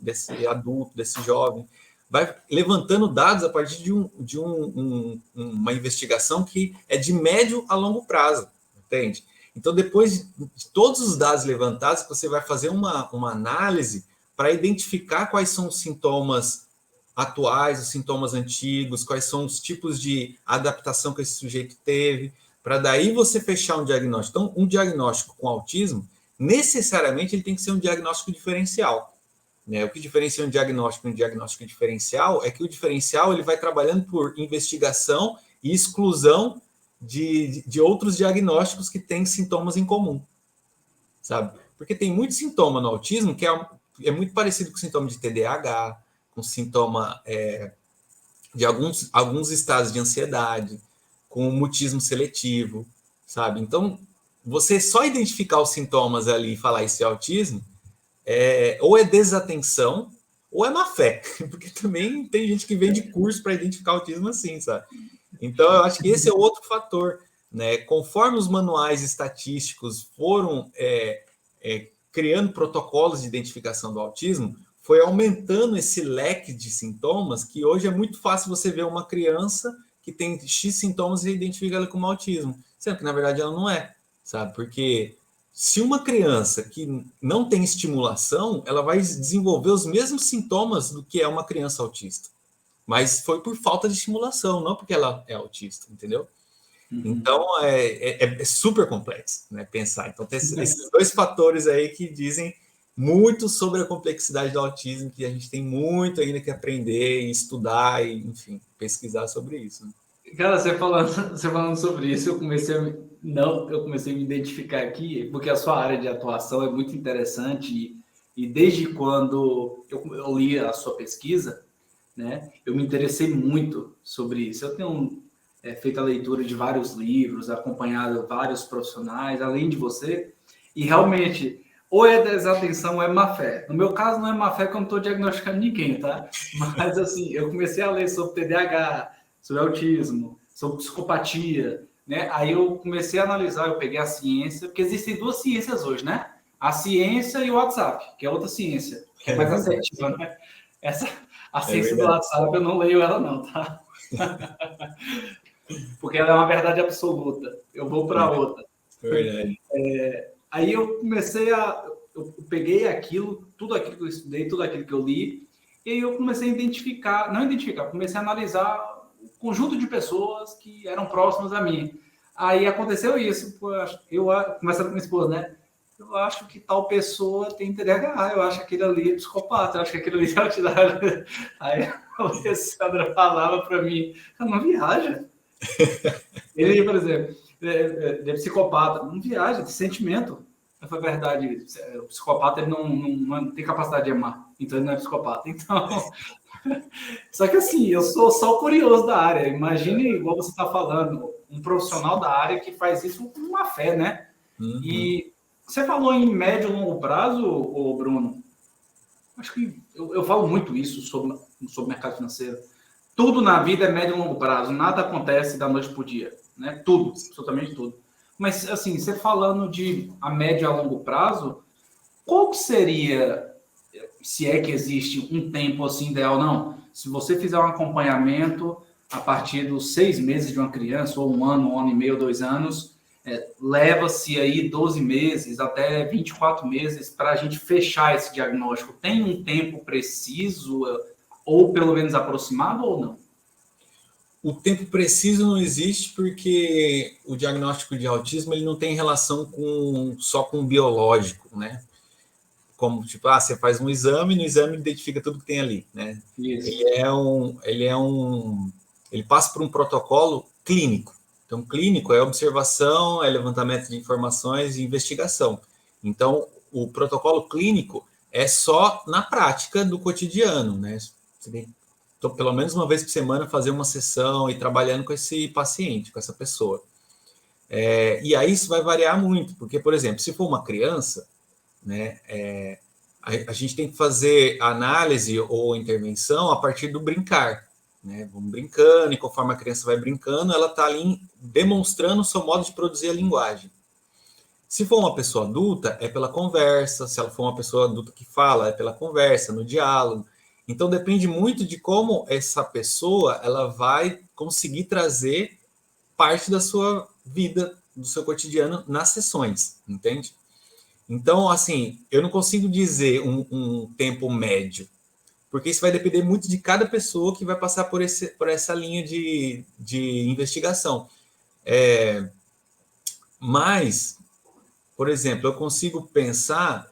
adulto, desse jovem, vai levantando dados a partir de uma investigação que é de médio a longo prazo, entende? Então, depois de todos os dados levantados, você vai fazer uma análise para identificar quais são os sintomas atuais, os sintomas antigos, quais são os tipos de adaptação que esse sujeito teve, para daí você fechar um diagnóstico. Então, um diagnóstico com autismo, necessariamente, ele tem que ser um diagnóstico diferencial. Né? O que diferencia um diagnóstico diferencial é que o diferencial ele vai trabalhando por investigação e exclusão de outros diagnósticos que têm sintomas em comum, sabe? Porque tem muito sintoma no autismo que é muito parecido com sintoma de TDAH, com sintoma de alguns estados de ansiedade, com o mutismo seletivo, sabe? Então, você só identificar os sintomas ali e falar isso é autismo, ou é desatenção, ou é má fé, porque também tem gente que vende curso para identificar autismo assim, sabe? Então, eu acho que esse é outro fator, né? Conforme os manuais estatísticos foram criando protocolos de identificação do autismo, foi aumentando esse leque de sintomas que hoje é muito fácil você ver uma criança que tem X sintomas e identifica ela como autismo, sendo que, na verdade, ela não é, sabe? Porque se uma criança que não tem estimulação, ela vai desenvolver os mesmos sintomas do que é uma criança autista. Mas foi por falta de estimulação, não porque ela é autista, entendeu? Uhum. Então, é super complexo, né, pensar. Então, tem esses 2 fatores aí que dizem muito sobre a complexidade do autismo, que a gente tem muito ainda que aprender e estudar e, enfim, pesquisar sobre isso. Né? Cara, você falando sobre isso, eu comecei a me identificar aqui, porque a sua área de atuação é muito interessante e desde quando eu li a sua pesquisa, né, eu me interessei muito sobre isso. Eu tenho feito a leitura de vários livros, acompanhado vários profissionais, além de você, e realmente, ou é desatenção ou é má fé. No meu caso, não é má fé que eu não estou diagnosticando ninguém, tá? Mas, assim, eu comecei a ler sobre TDAH, sobre autismo, sobre psicopatia, né? Aí eu comecei a analisar, eu peguei a ciência, porque existem 2 ciências hoje, né? A ciência e o WhatsApp, que é outra ciência, que é mais assertiva, né? A ciência do WhatsApp, eu não leio ela não, tá? Porque ela é uma verdade absoluta. Eu vou para outra. Verdade. Aí eu comecei a... eu peguei aquilo, tudo aquilo que eu estudei, tudo aquilo que eu li, e aí eu comecei a comecei a analisar o conjunto de pessoas que eram próximas a mim. Aí aconteceu isso, conversando com minha esposa, né? Eu acho que tal pessoa tem TDAH, eu acho que aquele ali é psicopata, eu acho que aquele ali é autismo. Aí a Alessandra falava para mim, não viaja. Ele, por exemplo, é psicopata, não viaja, de sentimento. Foi verdade, o psicopata ele não tem capacidade de amar, então ele não é psicopata. Então, só que assim, eu sou só curioso da área. Imagine, igual você está falando, um profissional da área que faz isso com uma fé, né? Uhum. E você falou em médio e longo prazo, ô Bruno. Acho que eu falo muito isso sobre mercado financeiro. Tudo na vida é médio e longo prazo. Nada acontece da noite para o dia, né? Tudo, absolutamente tudo. Mas, assim, você falando de a médio e a longo prazo, qual que seria, se é que existe um tempo assim ideal, não? Se você fizer um acompanhamento a partir dos 6 meses de uma criança, ou um ano e meio, 2 anos, leva-se aí 12 meses até 24 meses para a gente fechar esse diagnóstico. Tem um tempo preciso, ou pelo menos aproximado, ou não? O tempo preciso não existe porque o diagnóstico de autismo ele não tem relação só com o biológico, né? Como, tipo, você faz um exame, no exame identifica tudo que tem ali, né? Isso. Ele passa por um protocolo clínico. Então, clínico é observação, é levantamento de informações e investigação. Então, o protocolo clínico é só na prática do cotidiano, né? Você tem pelo menos uma vez por semana fazer uma sessão e trabalhando com esse paciente, com essa pessoa. E aí isso vai variar muito, porque, por exemplo, se for uma criança, né, a gente tem que fazer análise ou intervenção a partir do brincar, né? Vamos brincando, e conforme a criança vai brincando, ela está ali demonstrando o seu modo de produzir a linguagem. Se for uma pessoa adulta, é pela conversa. Se ela for uma pessoa adulta que fala, é pela conversa, no diálogo. Então, depende muito de como essa pessoa ela vai conseguir trazer parte da sua vida, do seu cotidiano, nas sessões, entende? Então, assim, eu não consigo dizer um tempo médio, porque isso vai depender muito de cada pessoa que vai passar por essa linha de investigação. Mas, por exemplo, eu consigo pensar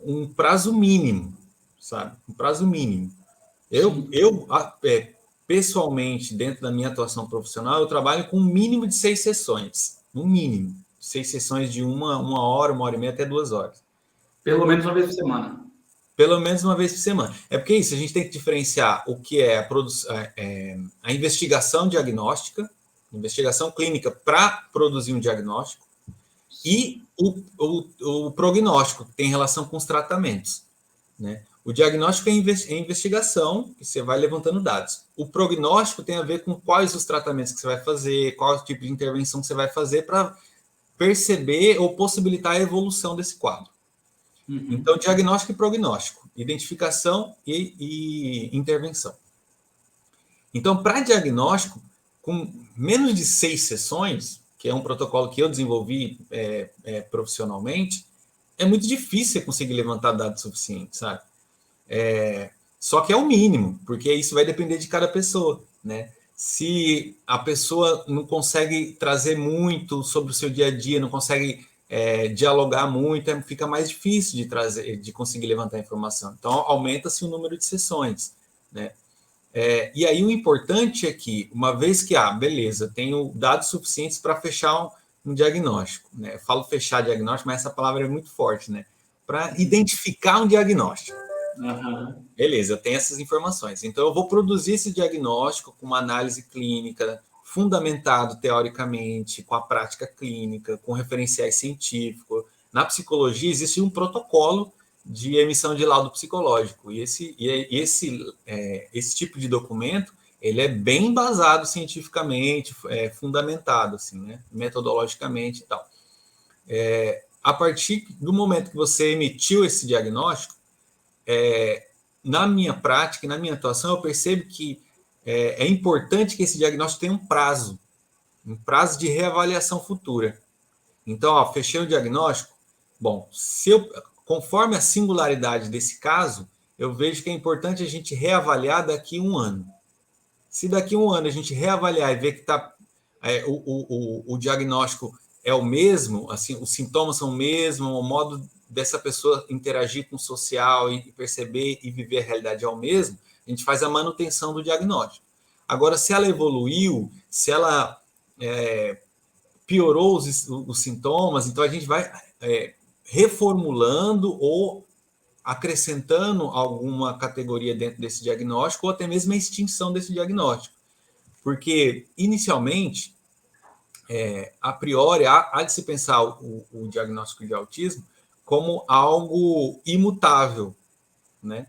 um prazo mínimo, sabe? Um prazo mínimo. Eu pessoalmente, dentro da minha atuação profissional, eu trabalho com um mínimo de 6 sessões. Um mínimo. 6 sessões de uma hora, 1h30 até 2 horas. Pelo menos uma vez por semana. Pelo menos uma vez por semana. É porque isso, a gente tem que diferenciar o que é a investigação diagnóstica, investigação clínica para produzir um diagnóstico, e o prognóstico, que tem relação com os tratamentos, né? O diagnóstico é investigação, que você vai levantando dados. O prognóstico tem a ver com quais os tratamentos que você vai fazer, qual o tipo de intervenção que você vai fazer para perceber ou possibilitar a evolução desse quadro. Uhum. Então, diagnóstico e prognóstico, identificação e intervenção. Então, para diagnóstico, com menos de 6 sessões, que é um protocolo que eu desenvolvi profissionalmente, é muito difícil você conseguir levantar dados suficientes, sabe? Só que é o mínimo, porque isso vai depender de cada pessoa, né? Se a pessoa não consegue trazer muito sobre o seu dia a dia, não consegue dialogar muito, fica mais difícil de conseguir levantar informação. Então, aumenta-se o número de sessões, né? E aí o importante é que, uma vez que, beleza, tenho dados suficientes para fechar um diagnóstico, né? Eu falo fechar diagnóstico, mas essa palavra é muito forte, né? Para identificar um diagnóstico. Uhum. Beleza, eu tenho essas informações. Então, eu vou produzir esse diagnóstico com uma análise clínica, fundamentado teoricamente, com a prática clínica, com referenciais científicos. Na psicologia, existe um protocolo de emissão de laudo psicológico. E esse tipo de documento, ele é bem embasado cientificamente, fundamentado, assim, né? Metodologicamente e tal. A partir do momento que você emitiu esse diagnóstico, na minha prática, na minha atuação, eu percebo que é importante que esse diagnóstico tenha um prazo de reavaliação futura. Então, fechei o diagnóstico. Bom, conforme a singularidade desse caso, eu vejo que é importante a gente reavaliar daqui a um ano. Se daqui a um ano a gente reavaliar e ver que o diagnóstico é o mesmo, assim, os sintomas são o mesmo, o modo dessa pessoa interagir com o social e perceber e viver a realidade é o mesmo, a gente faz a manutenção do diagnóstico. Agora, se ela evoluiu, se ela piorou os sintomas, então a gente vai reformulando ou acrescentando alguma categoria dentro desse diagnóstico ou até mesmo a extinção desse diagnóstico. Porque, inicialmente, a priori, há de se pensar o diagnóstico de autismo como algo imutável, né?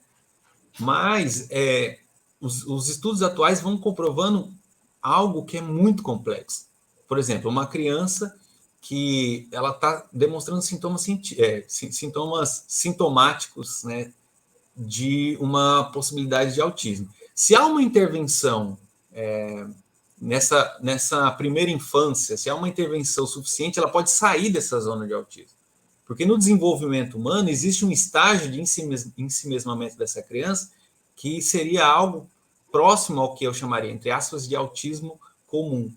Mas os estudos atuais vão comprovando algo que é muito complexo. Por exemplo, uma criança que ela está demonstrando sintomas sintomáticos, né, de uma possibilidade de autismo. Se há uma intervenção nessa primeira infância, se há uma intervenção suficiente, ela pode sair dessa zona de autismo. Porque no desenvolvimento humano existe um estágio de ensimesmamento dessa criança que seria algo próximo ao que eu chamaria, entre aspas, de autismo comum.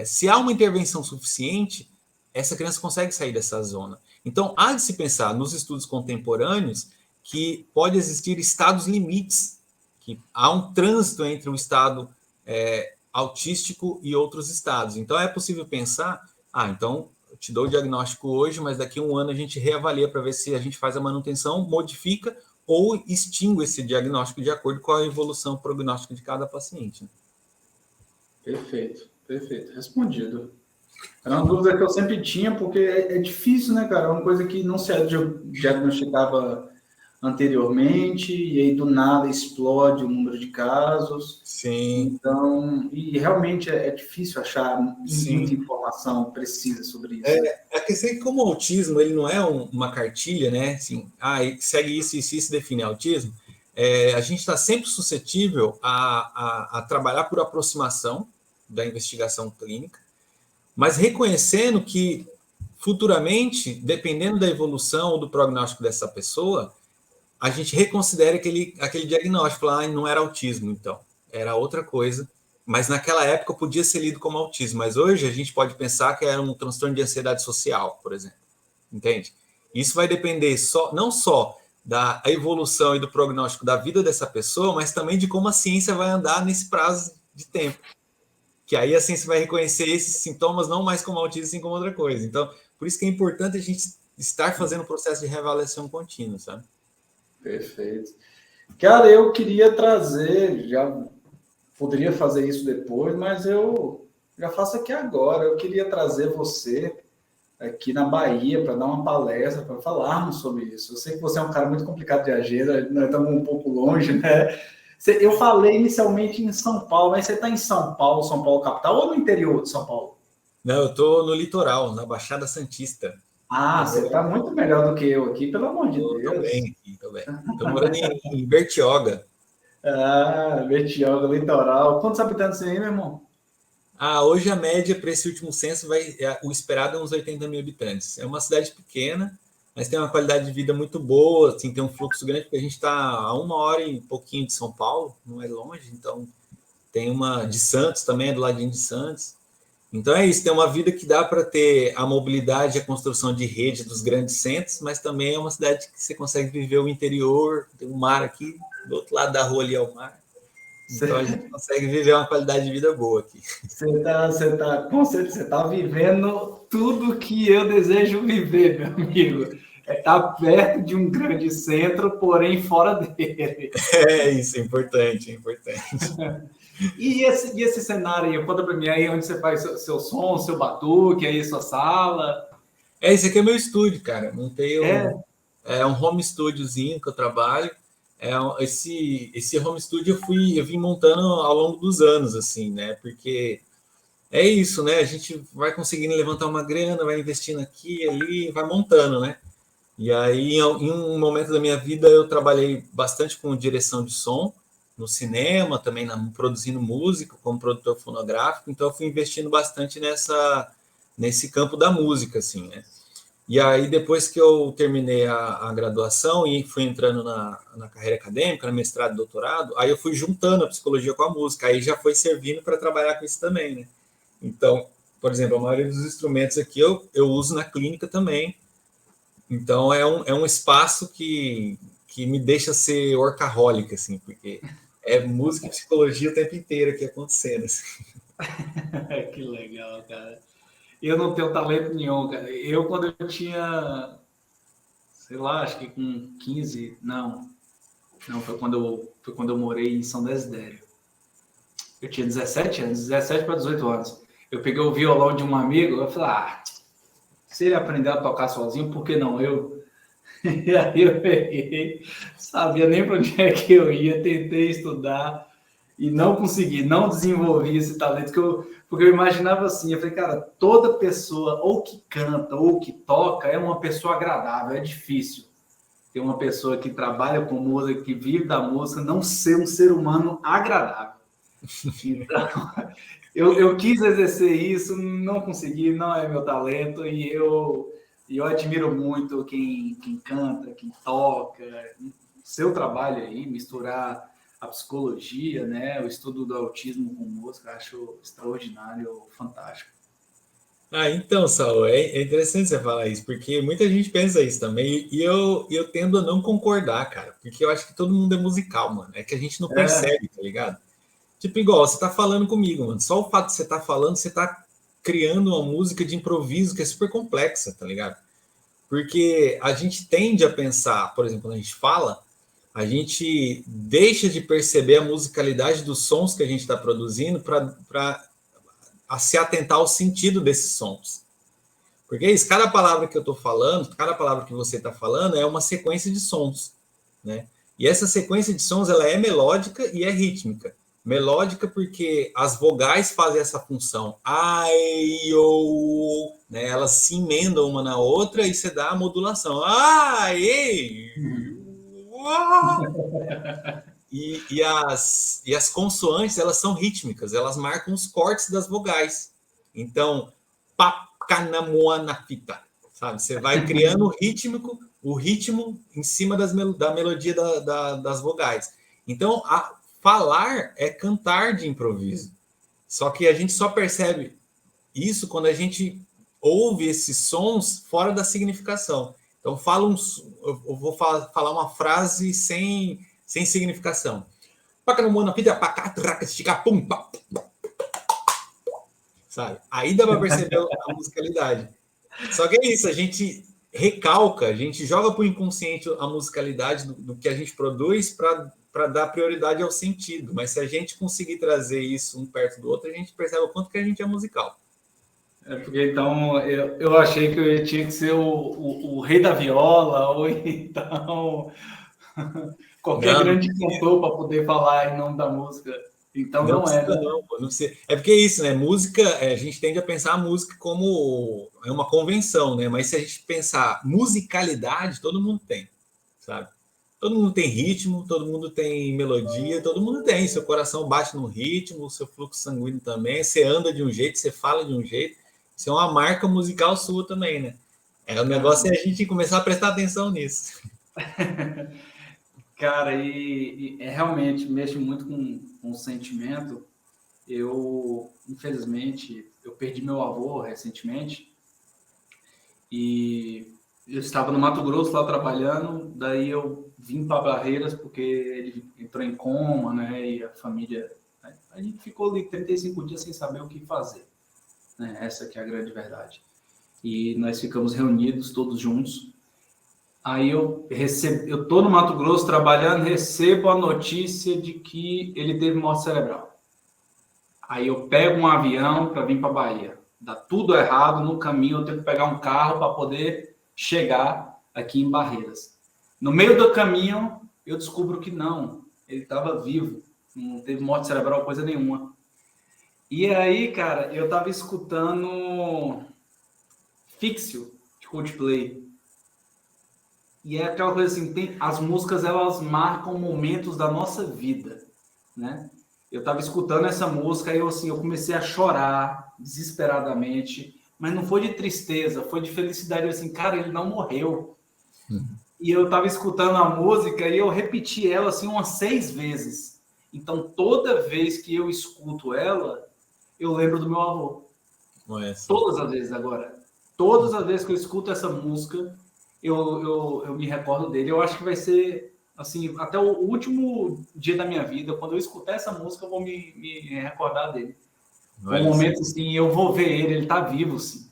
Se há uma intervenção suficiente, essa criança consegue sair dessa zona. Então, há de se pensar nos estudos contemporâneos que pode existir estados limites, que há um trânsito entre o estado autístico e outros estados. Então, é possível pensar, então, eu te dou o diagnóstico hoje, mas daqui a um ano a gente reavalia para ver se a gente faz a manutenção, modifica ou extingue esse diagnóstico de acordo com a evolução prognóstica de cada paciente. Perfeito, perfeito. Respondido. Era uma dúvida que eu sempre tinha, porque é difícil, né, cara? É uma coisa que não se diagnosticava anteriormente, e aí do nada explode o número de casos. Sim. Então, e realmente é difícil achar muita informação precisa sobre isso. A questão é que, como o autismo ele não é uma cartilha, né? Assim, segue isso define autismo. A gente está sempre suscetível a trabalhar por aproximação da investigação clínica, mas reconhecendo que futuramente, dependendo da evolução ou do prognóstico dessa pessoa, a gente reconsidera aquele diagnóstico, não era autismo, então, era outra coisa, mas naquela época podia ser lido como autismo, mas hoje a gente pode pensar que era um transtorno de ansiedade social, por exemplo, entende? Isso vai depender não só da evolução e do prognóstico da vida dessa pessoa, mas também de como a ciência vai andar nesse prazo de tempo, que aí a ciência vai reconhecer esses sintomas não mais como autismo, sim como outra coisa. Então, por isso que é importante a gente estar fazendo um processo de reavaliação contínua, sabe? Perfeito. Cara, eu queria trazer, já poderia fazer isso depois, mas eu já faço aqui agora. Eu queria trazer você aqui na Bahia para dar uma palestra, para falarmos sobre isso. Eu sei que você é um cara muito complicado de agenda, nós estamos um pouco longe, né? Eu falei inicialmente em São Paulo, mas você está em São Paulo capital, ou no interior de São Paulo? Não, eu estou no litoral, na Baixada Santista. Você está muito melhor do que eu aqui, pelo amor de Deus. Estou bem. Estou morando em Bertioga. Bertioga, litoral. Quantos habitantes tem aí, meu irmão? Hoje a média para esse último censo o esperado é uns 80 mil habitantes. É uma cidade pequena, mas tem uma qualidade de vida muito boa, assim, tem um fluxo grande, porque a gente está a 1 hora e pouquinho de São Paulo, não é longe, então tem uma de Santos também, é do ladinho de Santos. Então é isso, tem uma vida que dá para ter a mobilidade e a construção de rede dos grandes centros, mas também é uma cidade que você consegue viver o interior, tem um mar aqui, do outro lado da rua ali é o mar. Então a gente consegue viver uma qualidade de vida boa aqui. Você tá vivendo tudo que eu desejo viver, meu amigo. Estar perto de um grande centro, porém fora dele. Isso, é importante. E esse cenário aí, conta para mim aí onde você faz seu som, seu batuque, aí sua sala. Esse aqui é meu estúdio, cara. Montei um home studiozinho que eu trabalho. Esse home studio eu vim montando ao longo dos anos, assim, né? Porque é isso, né? A gente vai conseguindo levantar uma grana, vai investindo aqui, ali, vai montando, né? E aí, em um momento da minha vida, eu trabalhei bastante com direção de som, no cinema, também produzindo música, como produtor fonográfico, então eu fui investindo bastante nesse campo da música, assim, né? E aí, depois que eu terminei a graduação e fui entrando na carreira acadêmica, no mestrado e doutorado, aí eu fui juntando a psicologia com a música, aí já foi servindo para trabalhar com isso também, né? Então, por exemplo, a maioria dos instrumentos aqui eu uso na clínica também. Então, é um espaço que me deixa ser workaholic, assim, porque é música e psicologia o tempo inteiro aqui acontecendo. Assim. Que legal, cara. Eu não tenho talento nenhum, cara. Eu, quando eu tinha, sei lá, acho que com 15, não, foi quando eu morei em São Desidério. Eu tinha 17 anos, 17 para 18 anos. Eu peguei o violão de um amigo, eu falei, se ele aprender a tocar sozinho, por que não eu? E aí eu peguei, sabia nem para onde é que eu ia, tentei estudar e não consegui, não desenvolvi esse talento porque eu imaginava assim, eu falei, cara, toda pessoa ou que canta ou que toca é uma pessoa agradável, é difícil ter uma pessoa que trabalha com música, que vive da música, não ser um ser humano agradável. Então, eu quis exercer isso, não consegui, não é meu talento, e eu admiro muito quem canta, quem toca, seu trabalho aí, misturar a psicologia, né, o estudo do autismo com música, acho extraordinário, fantástico. Então, Saul, é interessante você falar isso, porque muita gente pensa isso também, e eu tendo a não concordar, cara, porque eu acho que todo mundo é musical, mano, é que a gente não É, percebe, tá ligado? Tipo, igual, você tá falando comigo, mano. Só o fato de você tá falando, você tá criando uma música de improviso que é super complexa, tá ligado? Porque a gente tende a pensar, por exemplo, quando a gente fala, a gente deixa de perceber a musicalidade dos sons que a gente está produzindo para se atentar ao sentido desses sons. Porque é isso, cada palavra que eu estou falando, cada palavra que você está falando é uma sequência de sons, né? E essa sequência de sons ela é melódica e é rítmica. Melódica porque as vogais fazem essa função. Ai, ou, né? Elas se emendam uma na outra e você dá a modulação. Ai, e as consoantes elas são rítmicas, elas marcam os cortes das vogais. Então, papcanamoanafita, sabe? Você vai criando o ritmo em cima da melodia das vogais. Então, falar é cantar de improviso. Só que a gente só percebe isso quando a gente ouve esses sons fora da significação. Então, eu vou falar uma frase sem significação. Sabe? Aí dá para perceber a musicalidade. Só que é isso, a gente recalca, a gente joga para o inconsciente a musicalidade do que a gente produz para dar prioridade ao sentido. Mas se a gente conseguir trazer isso um perto do outro, a gente percebe o quanto que a gente é musical. porque então eu achei que eu tinha que ser o rei da viola, ou então qualquer Não, grande cantor para poder falar em nome da música. Então não não é, precisa né? não, pô, não precisa. É porque é isso, né? Música, a gente tende a pensar a música como é uma convenção, né? Mas se a gente pensar musicalidade, todo mundo tem, sabe? Todo mundo tem ritmo, todo mundo tem melodia, todo mundo tem. Seu coração bate no ritmo, seu fluxo sanguíneo também. Você anda de um jeito, você fala de um jeito. Isso é uma marca musical sua também, né? O negócio é a gente começar a prestar atenção nisso. Cara, realmente mexe muito com o sentimento. Infelizmente, eu perdi meu avô recentemente e eu estava no Mato Grosso lá trabalhando, daí eu vim para Barreiras porque ele entrou em coma, né? E a família, né, a gente ficou ali 35 dias sem saber o que fazer, né? Essa que é a grande verdade. E nós ficamos reunidos todos juntos. Aí eu tô no Mato Grosso trabalhando, recebo a notícia de que ele teve morte cerebral. Aí eu pego um avião para vir para Bahia. Dá tudo errado no caminho, eu tenho que pegar um carro para poder chegar aqui em Barreiras. No meio do caminho, eu descubro que não, ele estava vivo, não teve morte cerebral, coisa nenhuma. E aí, cara, eu estava escutando Fixio, de Coldplay. E é aquela coisa assim, as músicas elas marcam momentos da nossa vida, né? Eu estava escutando essa música e eu comecei a chorar desesperadamente, mas não foi de tristeza, foi de felicidade. Assim, cara, ele não morreu. E eu estava escutando a música e eu repeti ela assim umas 6 vezes. Então, toda vez que eu escuto ela, eu lembro do meu avô. Todas as vezes agora. Todas as vezes que eu escuto essa música, eu me recordo dele. Eu acho que vai ser, assim, até o último dia da minha vida, quando eu escutar essa música, eu vou me recordar dele. Um momento, assim, eu vou ver ele tá vivo, sim.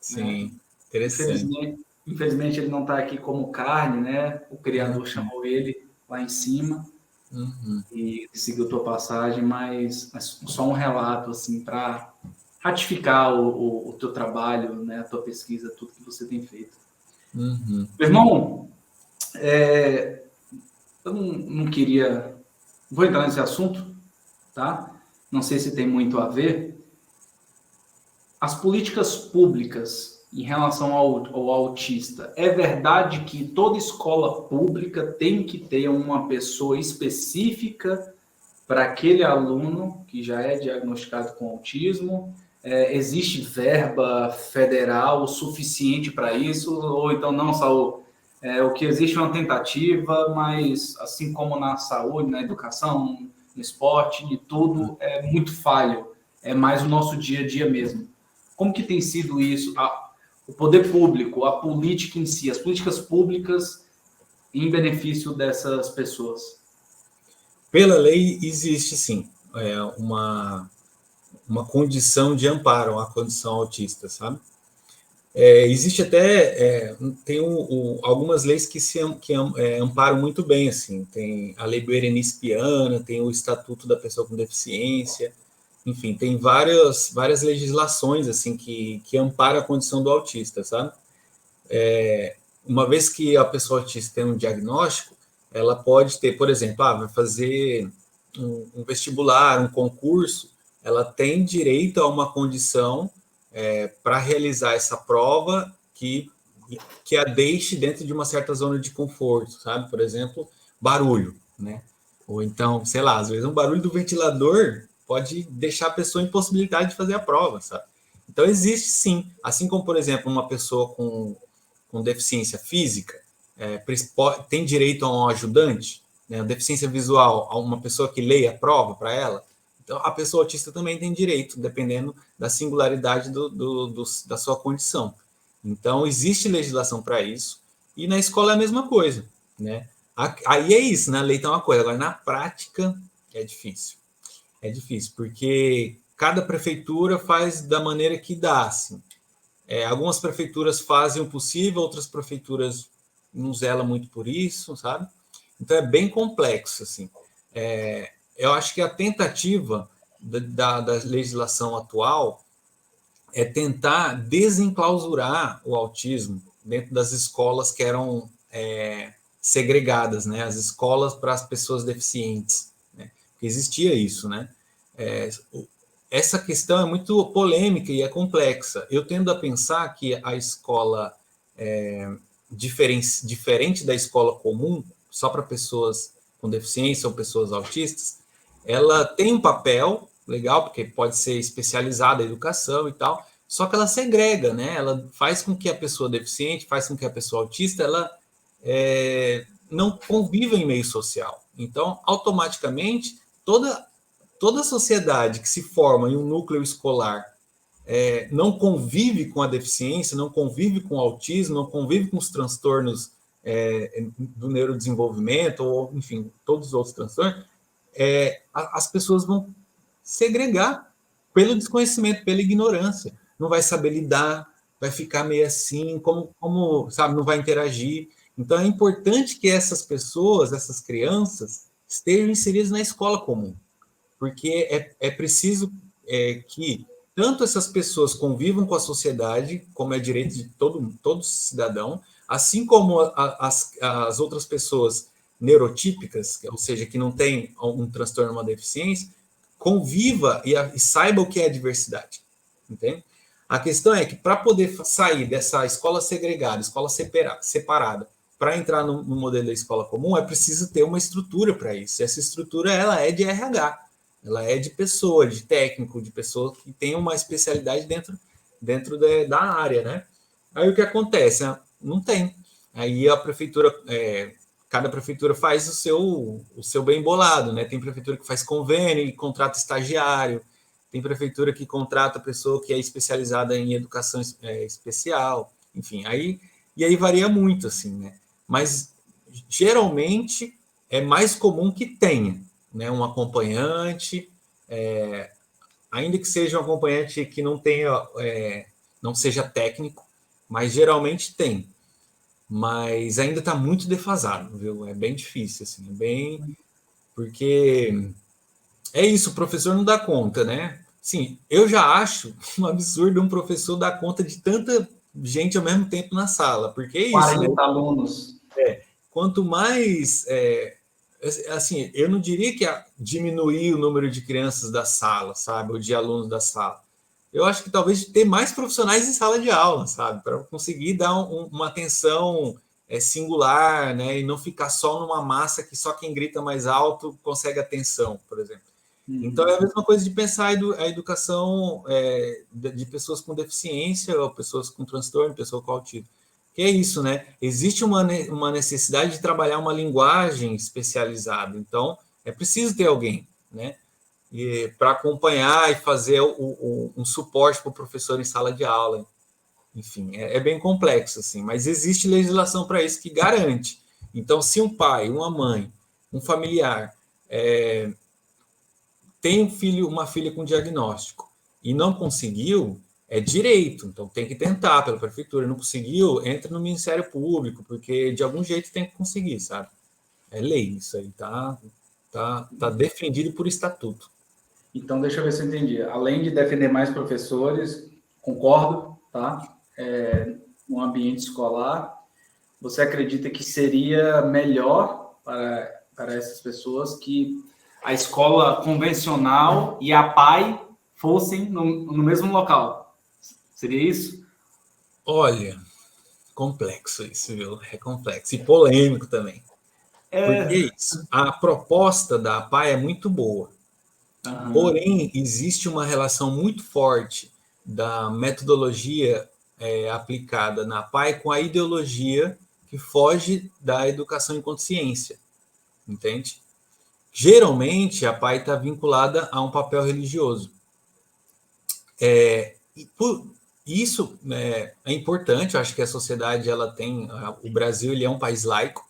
Sim, Né? interessante. Infelizmente, ele não está aqui como carne, né? O Criador chamou ele lá em cima e seguiu tua passagem, mas só um relato, assim, para ratificar o teu trabalho, né? A tua pesquisa, tudo que você tem feito. Meu irmão, eu não queria... Vou entrar nesse assunto, tá? Não sei se tem muito a ver. As políticas públicas em relação ao autista, é verdade que toda escola pública tem que ter uma pessoa específica para aquele aluno que já é diagnosticado com autismo? Existe verba federal suficiente para isso? Ou então não, Saul? O que existe é uma tentativa, mas assim como na saúde, na educação, no esporte, de tudo, é muito falho. É mais o nosso dia a dia mesmo. Como que tem sido isso? O poder público, a política em si, as políticas públicas em benefício dessas pessoas? Pela lei, existe sim uma condição de amparo à condição autista, sabe? Existe até, tem algumas leis que amparam muito bem, assim, tem a Lei Berenice Piana, tem o Estatuto da Pessoa com Deficiência, enfim, tem várias legislações, assim, que amparam a condição do autista, sabe? Uma vez que a pessoa autista tem um diagnóstico, ela pode ter, por exemplo, vai fazer um vestibular, um concurso, ela tem direito a uma condição para realizar essa prova que a deixe dentro de uma certa zona de conforto, sabe? Por exemplo, barulho, né? Ou então, sei lá, às vezes um barulho do ventilador pode deixar a pessoa em possibilidade de fazer a prova, sabe? Então, existe sim. Assim como, por exemplo, uma pessoa com deficiência física tem direito a um ajudante, né? Deficiência visual, a uma pessoa que leia a prova para ela. Então, a pessoa autista também tem direito, dependendo da singularidade da sua condição. Então, existe legislação para isso, e na escola é a mesma coisa, né? Aí é isso, na lei tem uma coisa, agora na prática é difícil. É difícil, porque cada prefeitura faz da maneira que dá, assim. Algumas prefeituras fazem o possível, outras prefeituras não zelam muito por isso, sabe? Então é bem complexo, assim. Eu acho que a tentativa da legislação atual é tentar desenclausurar o autismo dentro das escolas que eram segregadas, né? As escolas para as pessoas deficientes, né? Porque existia isso, né? Essa questão é muito polêmica e é complexa. Eu tendo a pensar que a escola diferente da escola comum, só para pessoas com deficiência ou pessoas autistas, ela tem um papel legal, porque pode ser especializada em educação e tal, só que ela segrega, né? Ela faz com que a pessoa deficiente, faz com que a pessoa autista, ela não conviva em meio social. Então, automaticamente, toda a sociedade que se forma em um núcleo escolar não convive com a deficiência, não convive com o autismo, não convive com os transtornos do neurodesenvolvimento, ou, enfim, todos os outros transtornos, as pessoas vão segregar pelo desconhecimento, pela ignorância. Não vai saber lidar, vai ficar meio assim, como sabe, não vai interagir. Então, é importante que essas pessoas, essas crianças, estejam inseridas na escola comum, porque é preciso que tanto essas pessoas convivam com a sociedade, como é direito de todo cidadão, assim como as outras pessoas neurotípicas, ou seja, que não têm um transtorno, uma deficiência, conviva e saiba o que é a diversidade, entende? A questão é que para poder sair dessa escola segregada, escola separada, para entrar no modelo da escola comum, é preciso ter uma estrutura para isso. Essa estrutura ela é de RH, ela é de pessoa, de técnico, de pessoa que tem uma especialidade dentro da área, né? Aí o que acontece? Não tem. Aí a prefeitura, cada prefeitura faz o seu bem bolado, né? Tem prefeitura que faz convênio e contrata estagiário, tem prefeitura que contrata pessoa que é especializada em educação especial, enfim, aí varia muito, assim, né? Mas geralmente é mais comum que tenha, né? Um acompanhante, ainda que seja um acompanhante que não tenha, não seja técnico, mas geralmente tem. Mas ainda está muito defasado, viu? É bem difícil, assim, porque é isso, o professor não dá conta, né? Sim, eu já acho um absurdo um professor dar conta de tanta gente ao mesmo tempo na sala, porque é isso, né? 40 alunos. Quanto mais, assim, eu não diria que diminuir o número de crianças da sala, sabe, ou de alunos da sala. Eu acho que talvez ter mais profissionais em sala de aula, sabe, para conseguir dar uma atenção singular, né, e não ficar só numa massa que só quem grita mais alto consegue atenção, por exemplo. Então é a mesma coisa de pensar a educação de pessoas com deficiência, ou pessoas com transtorno, pessoas com autismo. Que é isso, né? Existe uma necessidade de trabalhar uma linguagem especializada. Então, é preciso ter alguém, né? Para acompanhar e fazer um suporte para o professor em sala de aula. Enfim, é bem complexo, assim, mas existe legislação para isso que garante. Então, se um pai, uma mãe, um familiar tem uma filha com diagnóstico e não conseguiu, é direito, então tem que tentar pela prefeitura. Não conseguiu, entra no Ministério Público, porque de algum jeito tem que conseguir, sabe? É lei, isso aí tá defendido por estatuto. Então, deixa eu ver se eu entendi. Além de defender mais professores, concordo, tá? No ambiente escolar, você acredita que seria melhor para essas pessoas que a escola convencional e a PAI fossem no mesmo local? Seria isso? Olha, complexo isso, viu? É complexo e polêmico também. Porque é isso. A proposta da APAE é muito boa. Porém, existe uma relação muito forte da metodologia aplicada na APAE com a ideologia que foge da educação em consciência, entende? Geralmente, a APAE está vinculada a um papel religioso. Isso é importante, eu acho que a sociedade ela tem... O Brasil ele é um país laico.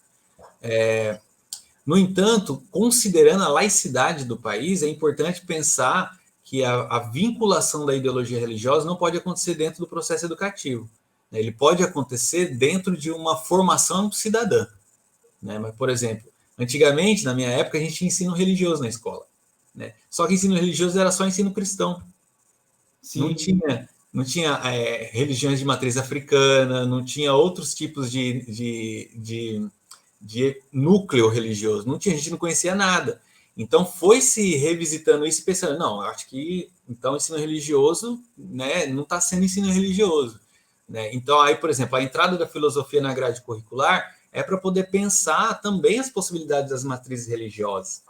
No entanto, considerando a laicidade do país, é importante pensar que a vinculação da ideologia religiosa não pode acontecer dentro do processo educativo. Ele pode acontecer dentro de uma formação cidadã. Mas, por exemplo, antigamente, na minha época, a gente tinha ensino religioso na escola. Só que ensino religioso era só ensino cristão. Sim. Não tinha religiões de matriz africana, não tinha outros tipos de núcleo religioso. A gente não conhecia nada. Então, foi se revisitando isso e pensando, não, eu acho que então ensino religioso não está sendo ensino religioso. Então, aí, por exemplo, a entrada da filosofia na grade curricular é para poder pensar também as possibilidades das matrizes religiosas.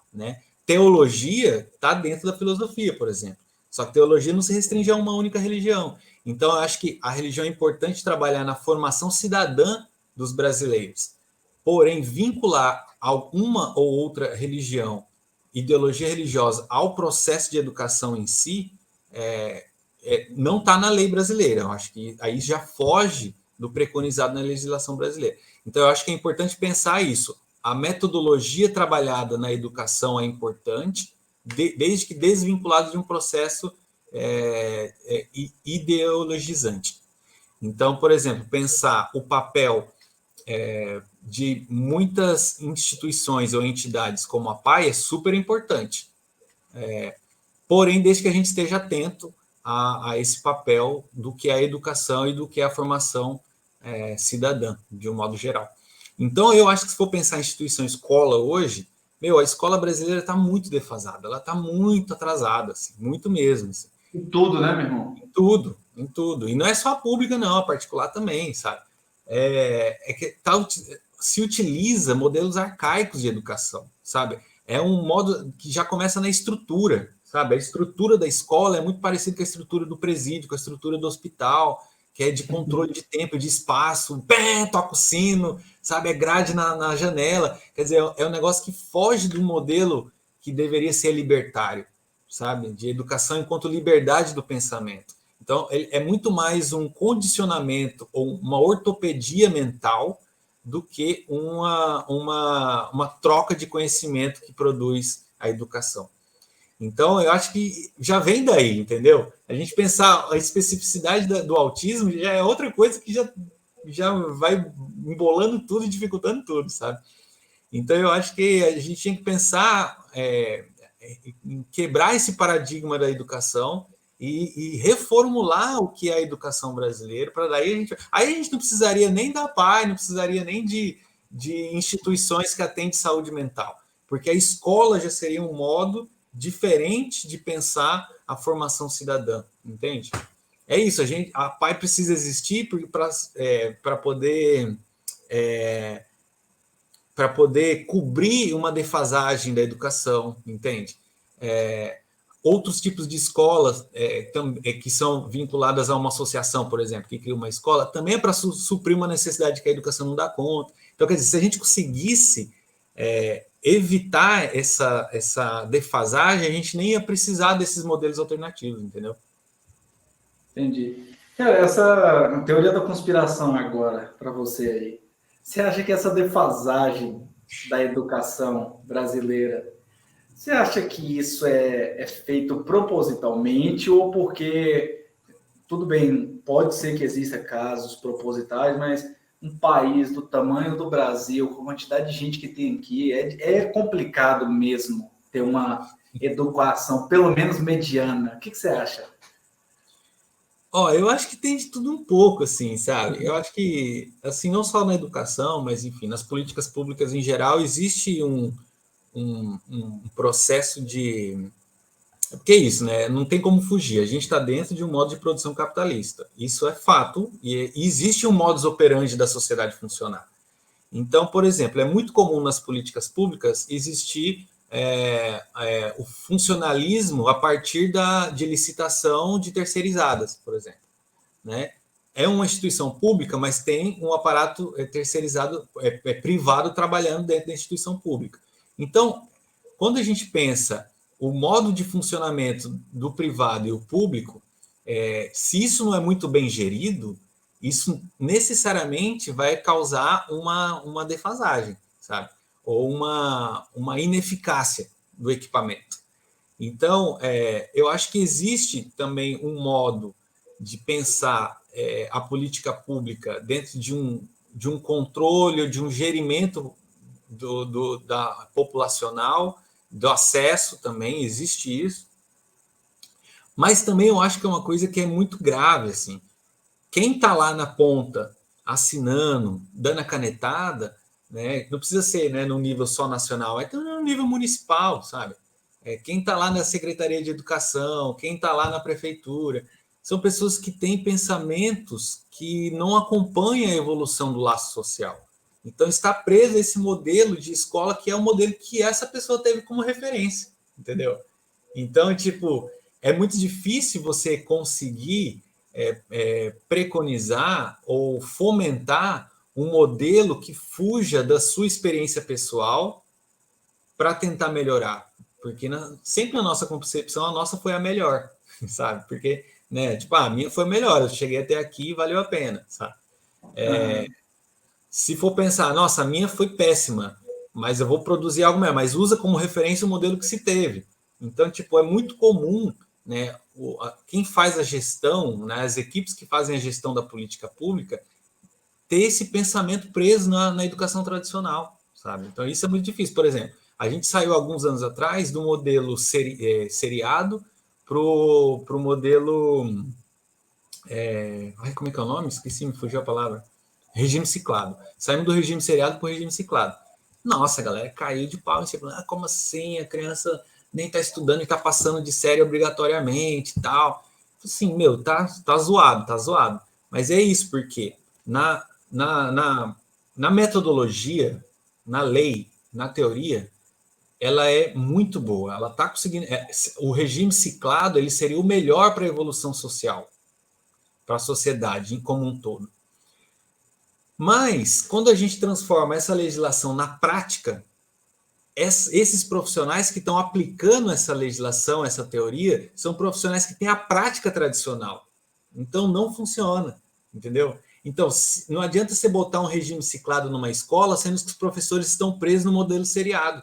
Teologia está dentro da filosofia, por exemplo. Só que teologia não se restringe a uma única religião. Então, eu acho que a religião é importante trabalhar na formação cidadã dos brasileiros. Porém, vincular alguma ou outra religião, ideologia religiosa, ao processo de educação em si, não está na lei brasileira. Eu acho que aí já foge do preconizado na legislação brasileira. Então, eu acho que é importante pensar isso. A metodologia trabalhada na educação é importante, desde que desvinculado de um processo ideologizante. Então, por exemplo, pensar o papel de muitas instituições ou entidades como a PAI é super importante. Porém, desde que a gente esteja atento a esse papel do que é a educação e do que é a formação cidadã, de um modo geral. Então, eu acho que se for pensar em instituição escola hoje, a escola brasileira está muito defasada, ela está muito atrasada, assim, muito mesmo. Assim. Em tudo, né, meu irmão? Em tudo. E não é só a pública, não, a particular também, sabe? Que se utiliza modelos arcaicos de educação, sabe? É um modo que já começa na estrutura, sabe? A estrutura da escola é muito parecida com a estrutura do presídio, com a estrutura do hospital, que é de controle de tempo, de espaço, pé, toca o sino, sabe? É grade na janela. Quer dizer, é um negócio que foge do modelo que deveria ser libertário, sabe? De educação enquanto liberdade do pensamento. Então, é muito mais um condicionamento ou uma ortopedia mental do que uma troca de conhecimento que produz a educação. Então, eu acho que já vem daí, entendeu? A gente pensar a especificidade do autismo já é outra coisa que já vai embolando tudo e dificultando tudo, sabe? Então, eu acho que a gente tinha que pensar em quebrar esse paradigma da educação e reformular o que é a educação brasileira, para daí a gente não precisaria nem da PAI, não precisaria nem de instituições que atendem saúde mental, porque a escola já seria um modo diferente de pensar a formação cidadã, entende? É isso, a PAI precisa existir para poder cobrir uma defasagem da educação, entende? Outros tipos de escolas que são vinculadas a uma associação, por exemplo, que cria uma escola, também é para suprir uma necessidade que a educação não dá conta. Então, quer dizer, se a gente conseguisse evitar essa defasagem, a gente nem ia precisar desses modelos alternativos, entendeu? Entendi. Essa teoria da conspiração agora, para você aí. Você acha que essa defasagem da educação brasileira, você acha que isso é feito propositalmente ou porque, tudo bem, pode ser que exista casos propositais, mas um país do tamanho do Brasil, com a quantidade de gente que tem aqui, é complicado mesmo ter uma educação, pelo menos mediana. O que você acha? Eu acho que tem de tudo um pouco, assim, sabe? Eu acho que, assim, não só na educação, mas, enfim, nas políticas públicas em geral, existe um processo de... Porque é isso, né? Não tem como fugir. A gente está dentro de um modo de produção capitalista. Isso é fato. E existe um modus operandi da sociedade funcionar. Então, por exemplo, é muito comum nas políticas públicas existir o funcionalismo a partir de licitação de terceirizadas, por exemplo. Né? É uma instituição pública, mas tem um aparato terceirizado, privado, trabalhando dentro da instituição pública. Então, quando a gente pensa o modo de funcionamento do privado e o público, se isso não é muito bem gerido, isso necessariamente vai causar uma defasagem, sabe? Ou uma ineficácia do equipamento. Então, eu acho que existe também um modo de pensar a política pública dentro de um controle, de um gerimento da populacional, do acesso também, existe isso. Mas também eu acho que é uma coisa que é muito grave, assim. Quem está lá na ponta, assinando, dando a canetada, né, não precisa ser, né, no nível só nacional, é no nível municipal, sabe? Quem está lá na Secretaria de Educação, quem está lá na Prefeitura, são pessoas que têm pensamentos que não acompanham a evolução do laço social. Então, está preso a esse modelo de escola que é o modelo que essa pessoa teve como referência, entendeu? Então, tipo, é muito difícil você conseguir preconizar ou fomentar um modelo que fuja da sua experiência pessoal para tentar melhorar. Porque sempre na nossa concepção, a nossa foi a melhor, sabe? Porque, né, tipo, a minha foi melhor, eu cheguei até aqui e valeu a pena, sabe? Se for pensar, nossa, a minha foi péssima, mas eu vou produzir algo melhor, mas usa como referência o modelo que se teve. Então, tipo, é muito comum, né, quem faz a gestão, né, as equipes que fazem a gestão da política pública, ter esse pensamento preso na educação tradicional, sabe? Então, isso é muito difícil. Por exemplo, a gente saiu alguns anos atrás do modelo seriado para o modelo... como é que é o nome? Esqueci, me fugiu a palavra. Regime ciclado. Saímos do regime seriado para o regime ciclado. Nossa, a galera caiu de pau em cima. Como assim? A criança nem está estudando e está passando de série obrigatoriamente e tal. Assim, meu, tá zoado, tá zoado. Mas é isso, porque na metodologia, na lei, na teoria, ela é muito boa. Ela está conseguindo. O regime ciclado ele seria o melhor para a evolução social, para a sociedade como um todo. Mas, quando a gente transforma essa legislação na prática, esses profissionais que estão aplicando essa legislação, essa teoria, são profissionais que têm a prática tradicional. Então, não funciona, entendeu? Então, não adianta você botar um regime ciclado numa escola, sendo que os professores estão presos no modelo seriado,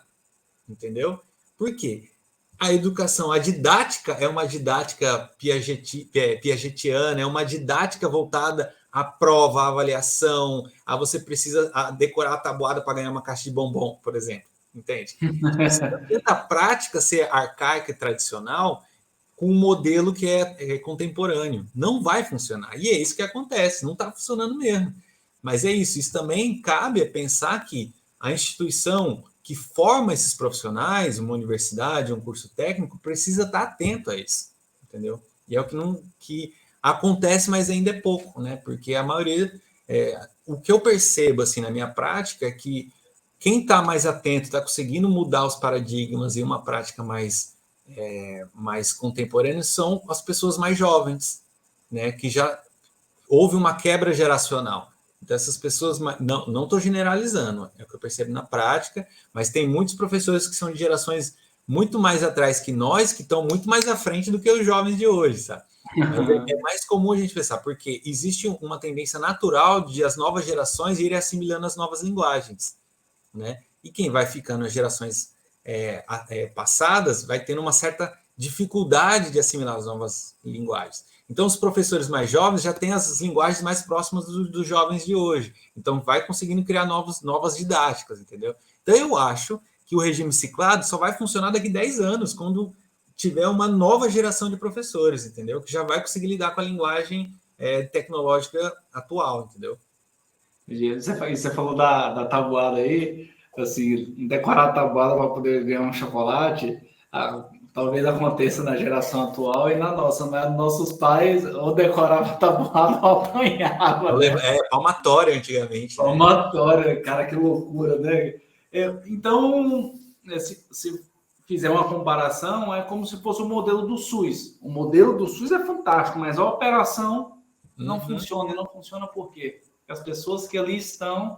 entendeu? Por quê? A educação, a didática é uma didática piagetiana, é uma didática voltada à prova, à avaliação, a você precisa decorar a tabuada para ganhar uma caixa de bombom, por exemplo, entende? Você tenta a prática ser arcaica e tradicional com um modelo que é contemporâneo. Não vai funcionar. E é isso que acontece, não está funcionando mesmo. Mas é isso, isso também cabe a pensar que a instituição que forma esses profissionais, uma universidade, um curso técnico, precisa estar atento a isso, entendeu? E é o que acontece, mas ainda é pouco, né? Porque a maioria, o que eu percebo assim na minha prática é que quem está mais atento, está conseguindo mudar os paradigmas e uma prática mais contemporânea são as pessoas mais jovens, né? Que já houve uma quebra geracional. Então, essas pessoas, não estou generalizando, é o que eu percebo na prática, mas tem muitos professores que são de gerações muito mais atrás que nós, que estão muito mais à frente do que os jovens de hoje, sabe? Mas é mais comum a gente pensar, porque existe uma tendência natural de as novas gerações irem assimilando as novas linguagens, né? E quem vai ficando as gerações passadas vai tendo uma certa dificuldade de assimilar as novas linguagens. Então, os professores mais jovens já têm as linguagens mais próximas dos jovens de hoje. Então, vai conseguindo criar novas didáticas, entendeu? Então, eu acho que o regime ciclado só vai funcionar daqui a 10 anos, quando tiver uma nova geração de professores, entendeu? Que já vai conseguir lidar com a linguagem tecnológica atual, entendeu? Você falou da tabuada aí, assim, decorar a tabuada para poder ganhar um chocolate, talvez aconteça na geração atual e na nossa, mas nossos pais ou decoravam a tabuada ou apanhavam, né? Palmatória antigamente. Palmatória, né? Cara, que loucura, né? Então, se fizer uma comparação, é como se fosse o modelo do SUS. O modelo do SUS é fantástico, mas a operação não funciona. E não funciona por quê? Porque as pessoas que ali estão,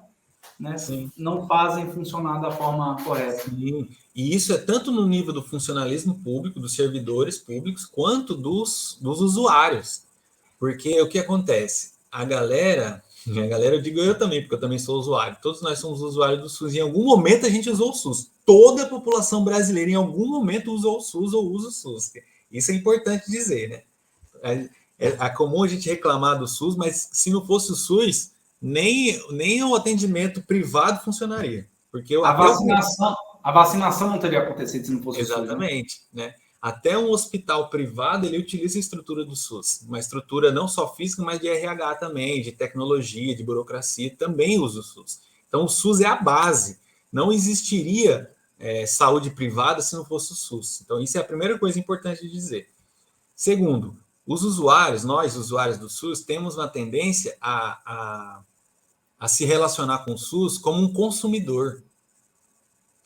né, não fazem funcionar da forma correta. Sim. E isso é tanto no nível do funcionalismo público, dos servidores públicos, quanto dos usuários. Porque o que acontece? A galera, eu digo eu também, porque eu também sou usuário. Todos nós somos usuários do SUS. Em algum momento a gente usou o SUS. Toda a população brasileira em algum momento usou o SUS ou usa o SUS. Isso é importante dizer, né? É comum a gente reclamar do SUS, mas se não fosse o SUS, nem o atendimento privado funcionaria. Porque a vacinação não teria acontecido se não fosse o SUS. Exatamente, né? Até um hospital privado, ele utiliza a estrutura do SUS. Uma estrutura não só física, mas de RH também, de tecnologia, de burocracia, também usa o SUS. Então, o SUS é a base. Não existiria saúde privada se não fosse o SUS. Então, isso é a primeira coisa importante de dizer. Segundo, os usuários, nós, usuários do SUS, temos uma tendência a se relacionar com o SUS como um consumidor.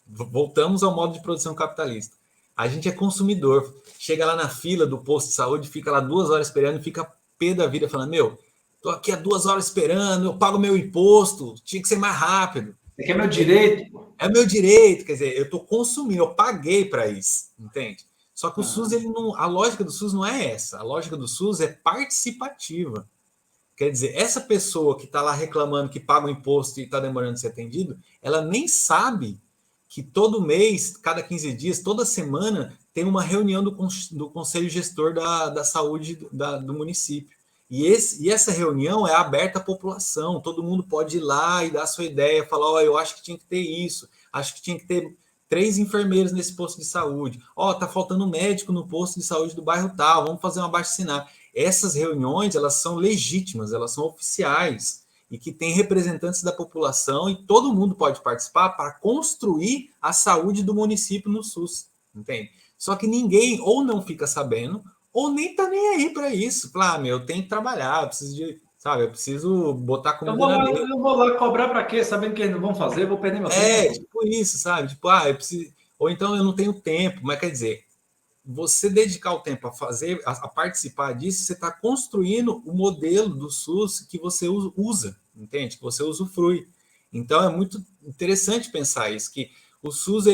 Voltamos ao modo de produção capitalista. A gente é consumidor. Chega lá na fila do posto de saúde, fica lá 2 horas esperando, fica pé da vida, falando, tô aqui há 2 horas esperando, eu pago meu imposto, tinha que ser mais rápido. Isso aqui é meu direito. É meu direito, quer dizer, eu estou consumindo, eu paguei para isso, entende? Só que o SUS, a lógica do SUS não é essa. A lógica do SUS é participativa. Quer dizer, essa pessoa que está lá reclamando que paga o imposto e está demorando de ser atendido, ela nem sabe que todo mês, cada 15 dias, toda semana, tem uma reunião do Conselho Gestor da Saúde do município. E essa reunião é aberta à população, todo mundo pode ir lá e dar a sua ideia, falar, eu acho que tinha que ter isso, acho que tinha que ter 3 enfermeiros nesse posto de saúde, tá faltando médico no posto de saúde do bairro tal, vamos fazer um abaixo-assinado. Essas reuniões, elas são legítimas, elas são oficiais, e que tem representantes da população, e todo mundo pode participar para construir a saúde do município no SUS, entende? Só que ninguém ou não fica sabendo, ou nem tá nem aí para isso. Eu tenho que trabalhar, eu preciso botar comida na mesa. Eu vou lá cobrar para quê? Sabendo que eles não vão fazer, vou perder meu tempo. Tipo isso, sabe? Ou então eu não tenho tempo, mas quer dizer, você dedicar o tempo a fazer, a participar disso, você está construindo o modelo do SUS que você usa, entende? Que você usufrui. Então é muito interessante pensar isso, que o SUS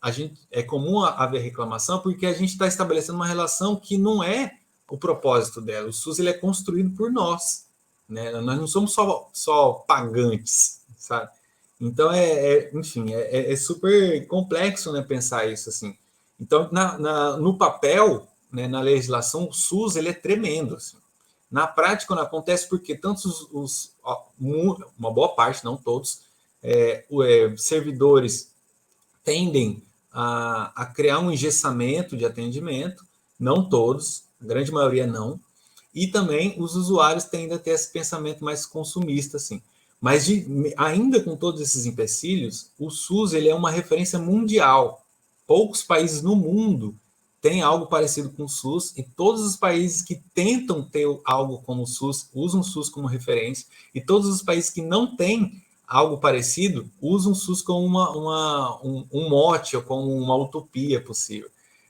a gente é comum haver reclamação porque a gente está estabelecendo uma relação que não é o propósito dela. O SUS ele é construído por nós, né? Nós não somos só pagantes, sabe? Então enfim, é super complexo, né, pensar isso assim. Então, no papel, né, na legislação, o SUS ele é tremendo. Assim. Na prática, não acontece porque tantos uma boa parte, não todos, servidores tendem a criar um engessamento de atendimento, não todos, a grande maioria não, e também os usuários tendem a ter esse pensamento mais consumista, assim. Mas ainda com todos esses empecilhos, o SUS ele é uma referência mundial. Poucos países no mundo têm algo parecido com o SUS, e todos os países que tentam ter algo como o SUS usam o SUS como referência, e todos os países que não têm algo parecido usam o SUS como um mote ou como uma utopia possível.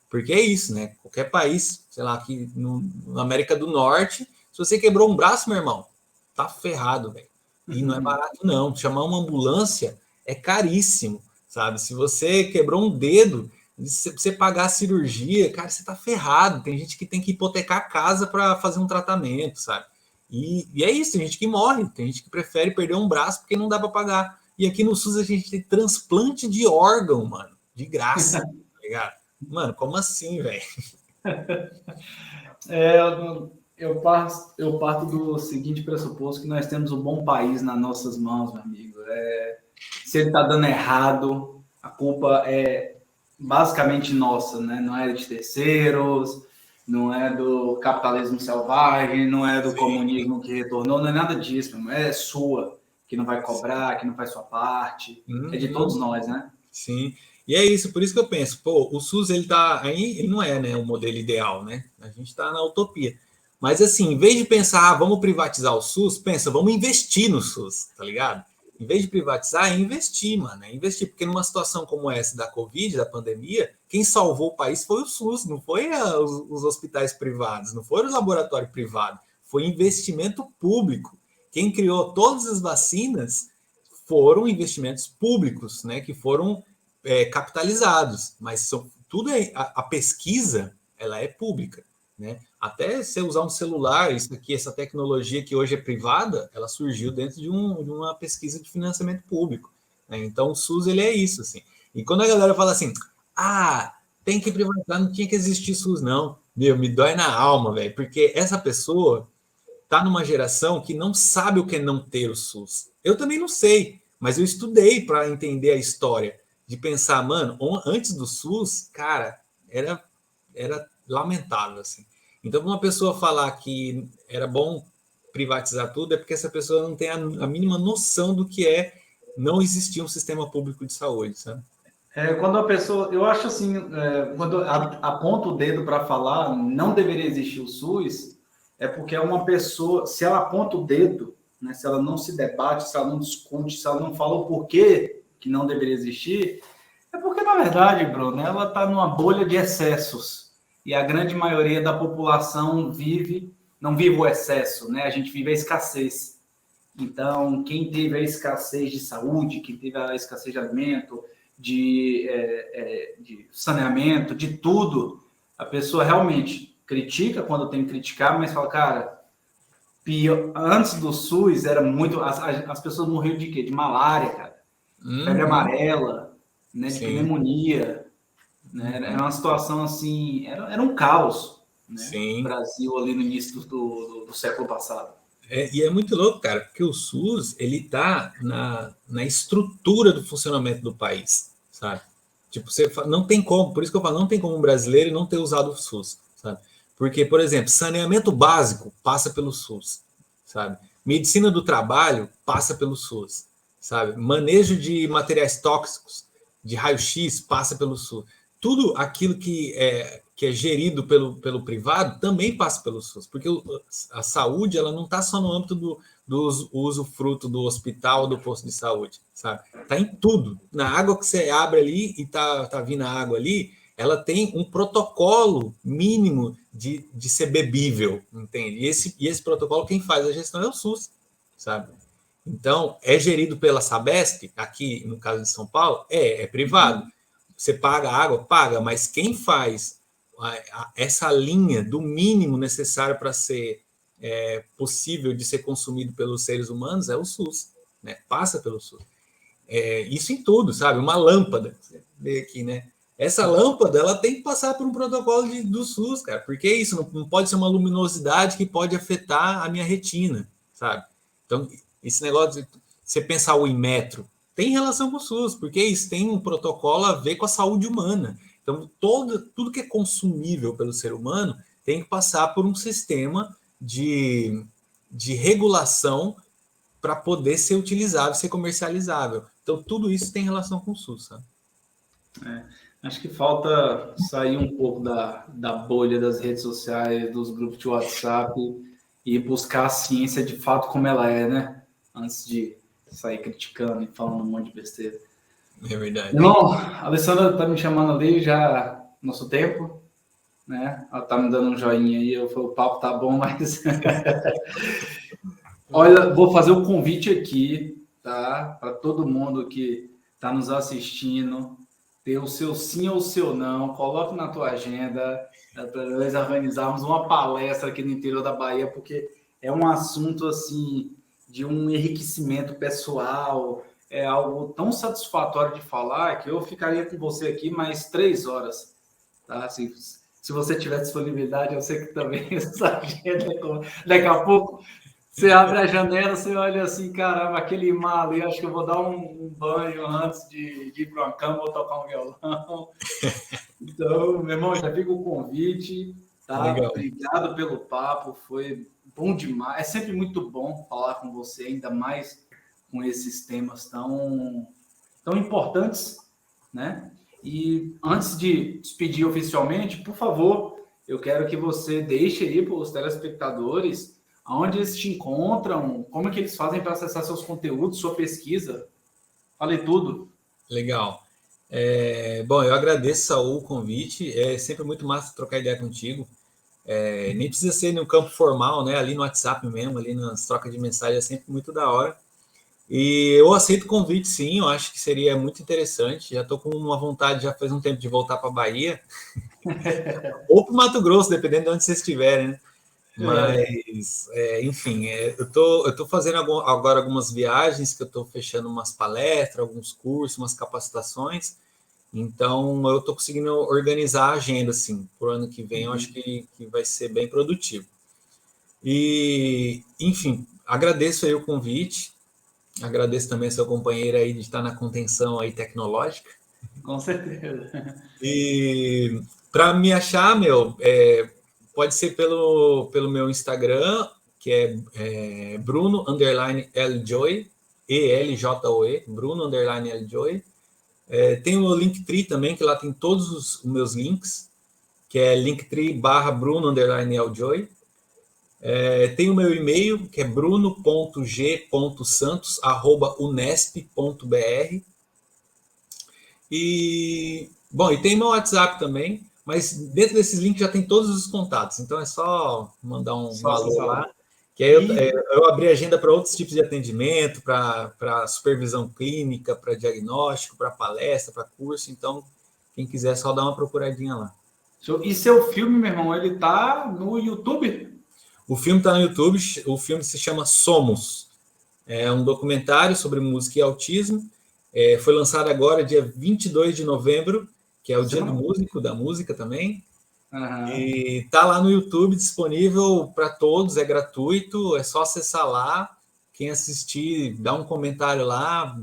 Porque é isso, né? Qualquer país, sei lá, aqui na América do Norte, se você quebrou um braço, meu irmão, tá ferrado, velho. E não é barato, não. Chamar uma ambulância é caríssimo, sabe? Se você quebrou um dedo, se você pagar a cirurgia, cara, você tá ferrado. Tem gente que tem que hipotecar a casa para fazer um tratamento, sabe? E é isso, tem gente que morre, tem gente que prefere perder um braço porque não dá para pagar. E aqui no SUS a gente tem transplante de órgão, mano, de graça, tá ligado? Mano, como assim, velho? Eu parto do seguinte pressuposto, que nós temos um bom país nas nossas mãos, meu amigo. Se ele está dando errado, a culpa é basicamente nossa, né? Não é de terceiros, não é do capitalismo selvagem, não é do comunismo que retornou, não é nada disso, meu. É sua, que não vai cobrar, que não faz sua parte. É de todos nós, né? Sim. E é isso, por isso que eu penso, pô, o SUS ele tá aí, ele não é, né, o modelo ideal, né? A gente está na utopia. Mas assim, em vez de pensar, vamos privatizar o SUS, pensa, vamos investir no SUS, tá ligado? Em vez de privatizar, é investir, mano, é investir, porque numa situação como essa da Covid, da pandemia, quem salvou o país foi o SUS, não foi os hospitais privados, não foi o laboratório privado, foi investimento público. Quem criou todas as vacinas foram investimentos públicos, né, que foram capitalizados, mas tudo a pesquisa ela é pública, né? Até você usar um celular, isso aqui, essa tecnologia que hoje é privada, ela surgiu dentro de uma pesquisa de financiamento público, né? Então o SUS ele é isso, assim. E quando a galera fala assim, tem que privatizar, não tinha que existir SUS, não. Meu, me dói na alma, velho, porque essa pessoa está numa geração que não sabe o que é não ter o SUS. Eu também não sei, mas eu estudei para entender a história, de pensar, mano, antes do SUS, cara, era lamentável, assim. Então, uma pessoa falar que era bom privatizar tudo, é porque essa pessoa não tem a mínima noção do que é não existir um sistema público de saúde, sabe? Quando a pessoa, eu acho assim, quando aponta o dedo para falar não deveria existir o SUS, é porque é uma pessoa, se ela aponta o dedo, né, se ela não se debate, se ela não discute, se ela não fala o porquê que não deveria existir, é porque, na verdade, Bruno, ela está numa bolha de excessos. E a grande maioria da população não vive o excesso, né? A gente vive a escassez. Então, quem teve a escassez de saúde, quem teve a escassez de alimento, de saneamento, de tudo, a pessoa realmente critica quando tem que criticar, mas fala, cara, antes do SUS era muito. As pessoas morriam de quê? De malária, cara. Febre amarela, né? De pneumonia. Né? Era uma situação assim, era um caos, né? Sim. No Brasil ali no início do século passado. E é muito louco, cara, porque o SUS, ele tá na estrutura do funcionamento do país, sabe? Tipo, você não tem como, por isso que eu falo, não tem como um brasileiro não ter usado o SUS, sabe? Porque, por exemplo, saneamento básico passa pelo SUS, sabe? Medicina do trabalho passa pelo SUS, sabe? Manejo de materiais tóxicos, de raio-x passa pelo SUS. Tudo aquilo que que é gerido pelo privado também passa pelo SUS, porque a saúde ela não está só no âmbito do usufruto do hospital, do posto de saúde, sabe? Está em tudo. Na água que você abre ali e tá vindo a água ali, ela tem um protocolo mínimo de ser bebível, entende? E esse protocolo, quem faz a gestão é o SUS, sabe? Então, é gerido pela Sabesp, aqui no caso de São Paulo, é privado. Você paga água? Paga, mas quem faz essa linha do mínimo necessário para ser possível de ser consumido pelos seres humanos é o SUS, né? Passa pelo SUS. Isso em tudo, sabe? Uma lâmpada, você vê aqui, né? Essa lâmpada ela tem que passar por um protocolo do SUS, cara, porque isso não pode ser uma luminosidade que pode afetar a minha retina, sabe? Então, esse negócio de você pensar o Inmetro tem relação com o SUS, porque isso tem um protocolo a ver com a saúde humana. Então, tudo que é consumível pelo ser humano tem que passar por um sistema de regulação para poder ser utilizável, ser comercializável. Então, tudo isso tem relação com o SUS, sabe? Acho que falta sair um pouco da bolha das redes sociais, dos grupos de WhatsApp e buscar a ciência de fato como ela é, né? Antes de sair criticando e falando um monte de besteira. É verdade. Irmão, a Alessandra tá me chamando ali já nosso tempo, né? Ela tá me dando um joinha aí, eu falei, o papo tá bom, mas... Olha, vou fazer o convite aqui, tá? Para todo mundo que está nos assistindo, ter o seu sim ou o seu não, coloque na tua agenda, para nós organizarmos uma palestra aqui no interior da Bahia, porque é um assunto, assim, de um enriquecimento pessoal, é algo tão satisfatório de falar que eu ficaria com você aqui mais 3 horas, tá? Se você tiver disponibilidade, eu sei que também essa agenda, daqui a pouco você abre a janela, você olha assim, caramba, aquele mar ali, acho que eu vou dar um banho antes de ir para uma cama ou tocar um violão. Então, meu irmão, já fica o convite, tá? Legal. Obrigado pelo papo, foi bom demais. É sempre muito bom falar com você, ainda mais com esses temas tão importantes, né? E antes de despedir oficialmente, por favor, eu quero que você deixe aí para os telespectadores aonde eles te encontram, como é que eles fazem para acessar seus conteúdos, sua pesquisa. Falei tudo. Legal. Bom, eu agradeço, Saul, o convite. É sempre muito massa trocar ideia contigo. Nem precisa ser no campo formal, né? Ali no WhatsApp mesmo, ali nas trocas de mensagem, é sempre muito da hora. E eu aceito o convite, sim. Eu acho que seria muito interessante. Já estou com uma vontade, já faz um tempo, de voltar para a Bahia. Ou para o Mato Grosso, dependendo de onde vocês estiverem, né? Mas, enfim, eu tô fazendo agora algumas viagens, que eu estou fechando umas palestras, alguns cursos, umas capacitações. Então, eu estou conseguindo organizar a agenda, assim, por ano que vem. Eu acho que vai ser bem produtivo. E, enfim, agradeço aí o convite. Agradeço também a seu companheiro aí de estar na contenção aí tecnológica. Com certeza. E para me achar, pode ser pelo meu Instagram, que é Bruno_Ljoy, ELJOE, Bruno_Ljoy. Tem o Linktree também, que lá tem todos os meus links, que é Linktree/Bruno_Ljoy. Tem o meu e-mail, que é bruno.g.santos@unesp.br. E tem meu WhatsApp também, mas dentro desses links já tem todos os contatos, então é só mandar um alô lá, que aí eu abri agenda para outros tipos de atendimento, para supervisão clínica, para diagnóstico, para palestra, para curso. Então, quem quiser, é só dar uma procuradinha lá. E seu filme, meu irmão, ele tá no YouTube? O filme está no YouTube, o filme se chama Somos. É um documentário sobre música e autismo. Foi lançado agora, dia 22 de novembro, que é o Dia do Músico, da música também. E está lá no YouTube, disponível para todos, é gratuito, é só acessar lá. Quem assistir, dá um comentário lá,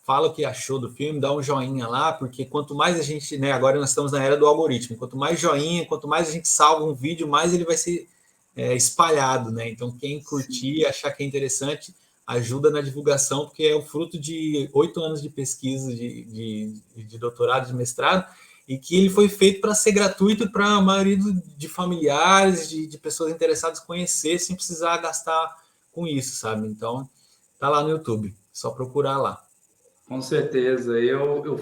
fala o que achou do filme, dá um joinha lá, porque quanto mais a gente, né, agora nós estamos na era do algoritmo, quanto mais joinha, quanto mais a gente salva um vídeo, mais ele vai ser espalhado, né? Então, quem curtir, achar que é interessante, ajuda na divulgação, porque é o fruto de 8 anos de pesquisa, de doutorado, de mestrado, e que ele foi feito para ser gratuito para a maioria de familiares, de pessoas interessadas em conhecer, sem precisar gastar com isso, sabe? Então, tá lá no YouTube, só procurar lá. Com certeza. Eu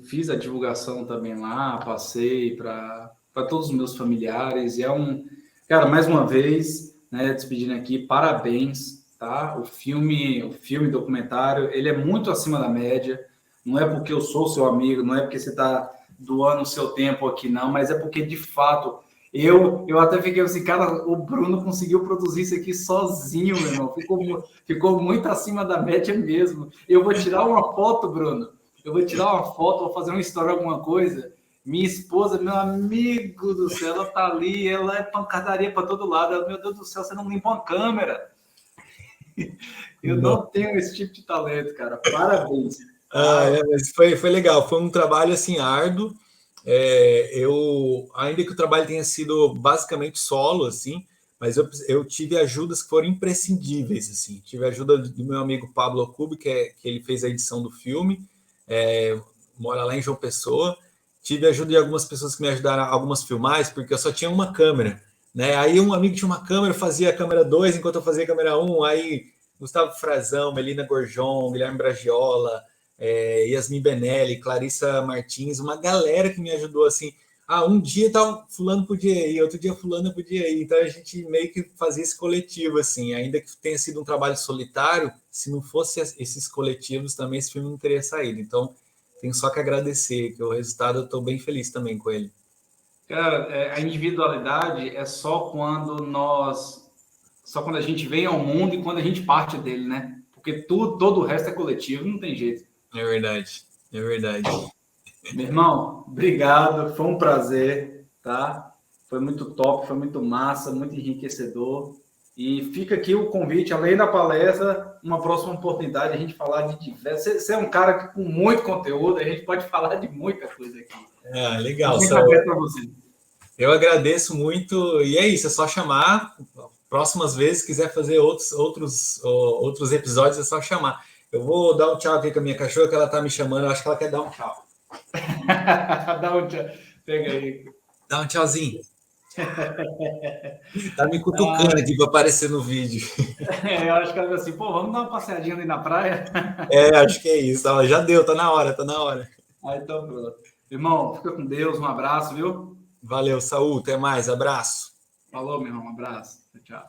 fiz a divulgação também lá, passei para todos os meus familiares. E é um. Cara, mais uma vez, né, despedindo aqui, parabéns, tá? O filme documentário, ele é muito acima da média. Não é porque eu sou seu amigo, não é porque você está doando o seu tempo aqui, não, mas é porque, de fato, eu até fiquei assim, cara, o Bruno conseguiu produzir isso aqui sozinho, meu irmão. Ficou muito acima da média mesmo. Eu vou tirar uma foto, Bruno. Eu vou tirar uma foto, vou fazer uma história, alguma coisa. Minha esposa, meu amigo do céu, ela tá ali, ela é pancadaria para todo lado. Ela, meu Deus do céu, você não limpa uma câmera. Eu não tenho esse tipo de talento, cara. Parabéns. Mas foi legal, foi um trabalho assim árduo. Ainda que o trabalho tenha sido basicamente solo, assim, mas eu tive ajudas que foram imprescindíveis, assim. Tive a ajuda do meu amigo Pablo Cubi, que ele fez a edição do filme, mora lá em João Pessoa. Tive a ajuda de algumas pessoas que me ajudaram, algumas filmagens, porque eu só tinha uma câmera, né? Aí um amigo tinha uma câmera, fazia a câmera 2 enquanto eu fazia a câmera 1. Aí Gustavo Frazão, Melina Gorjon, Guilherme Bragiola, Yasmin Benelli, Clarissa Martins, uma galera que me ajudou assim. Um dia tal fulano podia ir, outro dia fulano podia ir. Então a gente meio que fazia esse coletivo assim, ainda que tenha sido um trabalho solitário, se não fosse esses coletivos também esse filme não teria saído. Então tenho só que agradecer, que o resultado eu estou bem feliz também com ele. Cara, a individualidade é só quando a gente vem ao mundo e quando a gente parte dele, né? Porque todo o resto é coletivo, não tem jeito. É verdade, é verdade. Meu irmão, obrigado, foi um prazer, tá? Foi muito top, foi muito massa, muito enriquecedor. E fica aqui o convite, além da palestra, uma próxima oportunidade a gente falar de diversos. Você é um cara com muito conteúdo, a gente pode falar de muita coisa aqui. Legal. Para você. Eu agradeço muito, e é isso, é só chamar. Próximas vezes, quiser fazer outros episódios, é só chamar. Eu vou dar um tchau aqui com a minha cachorra, que ela tá me chamando, eu acho que ela quer dar um tchau. Dá um tchau. Pega aí. Dá um tchauzinho. Tá me cutucando aqui para aparecer no vídeo. Eu acho que ela vai assim, pô, vamos dar uma passeadinha ali na praia? Acho que é isso. Já deu, tá na hora, tá na hora. Então pronto. Irmão, fica com Deus, um abraço, viu? Valeu, Saúl, até mais, abraço. Falou, meu irmão, um abraço. Tchau.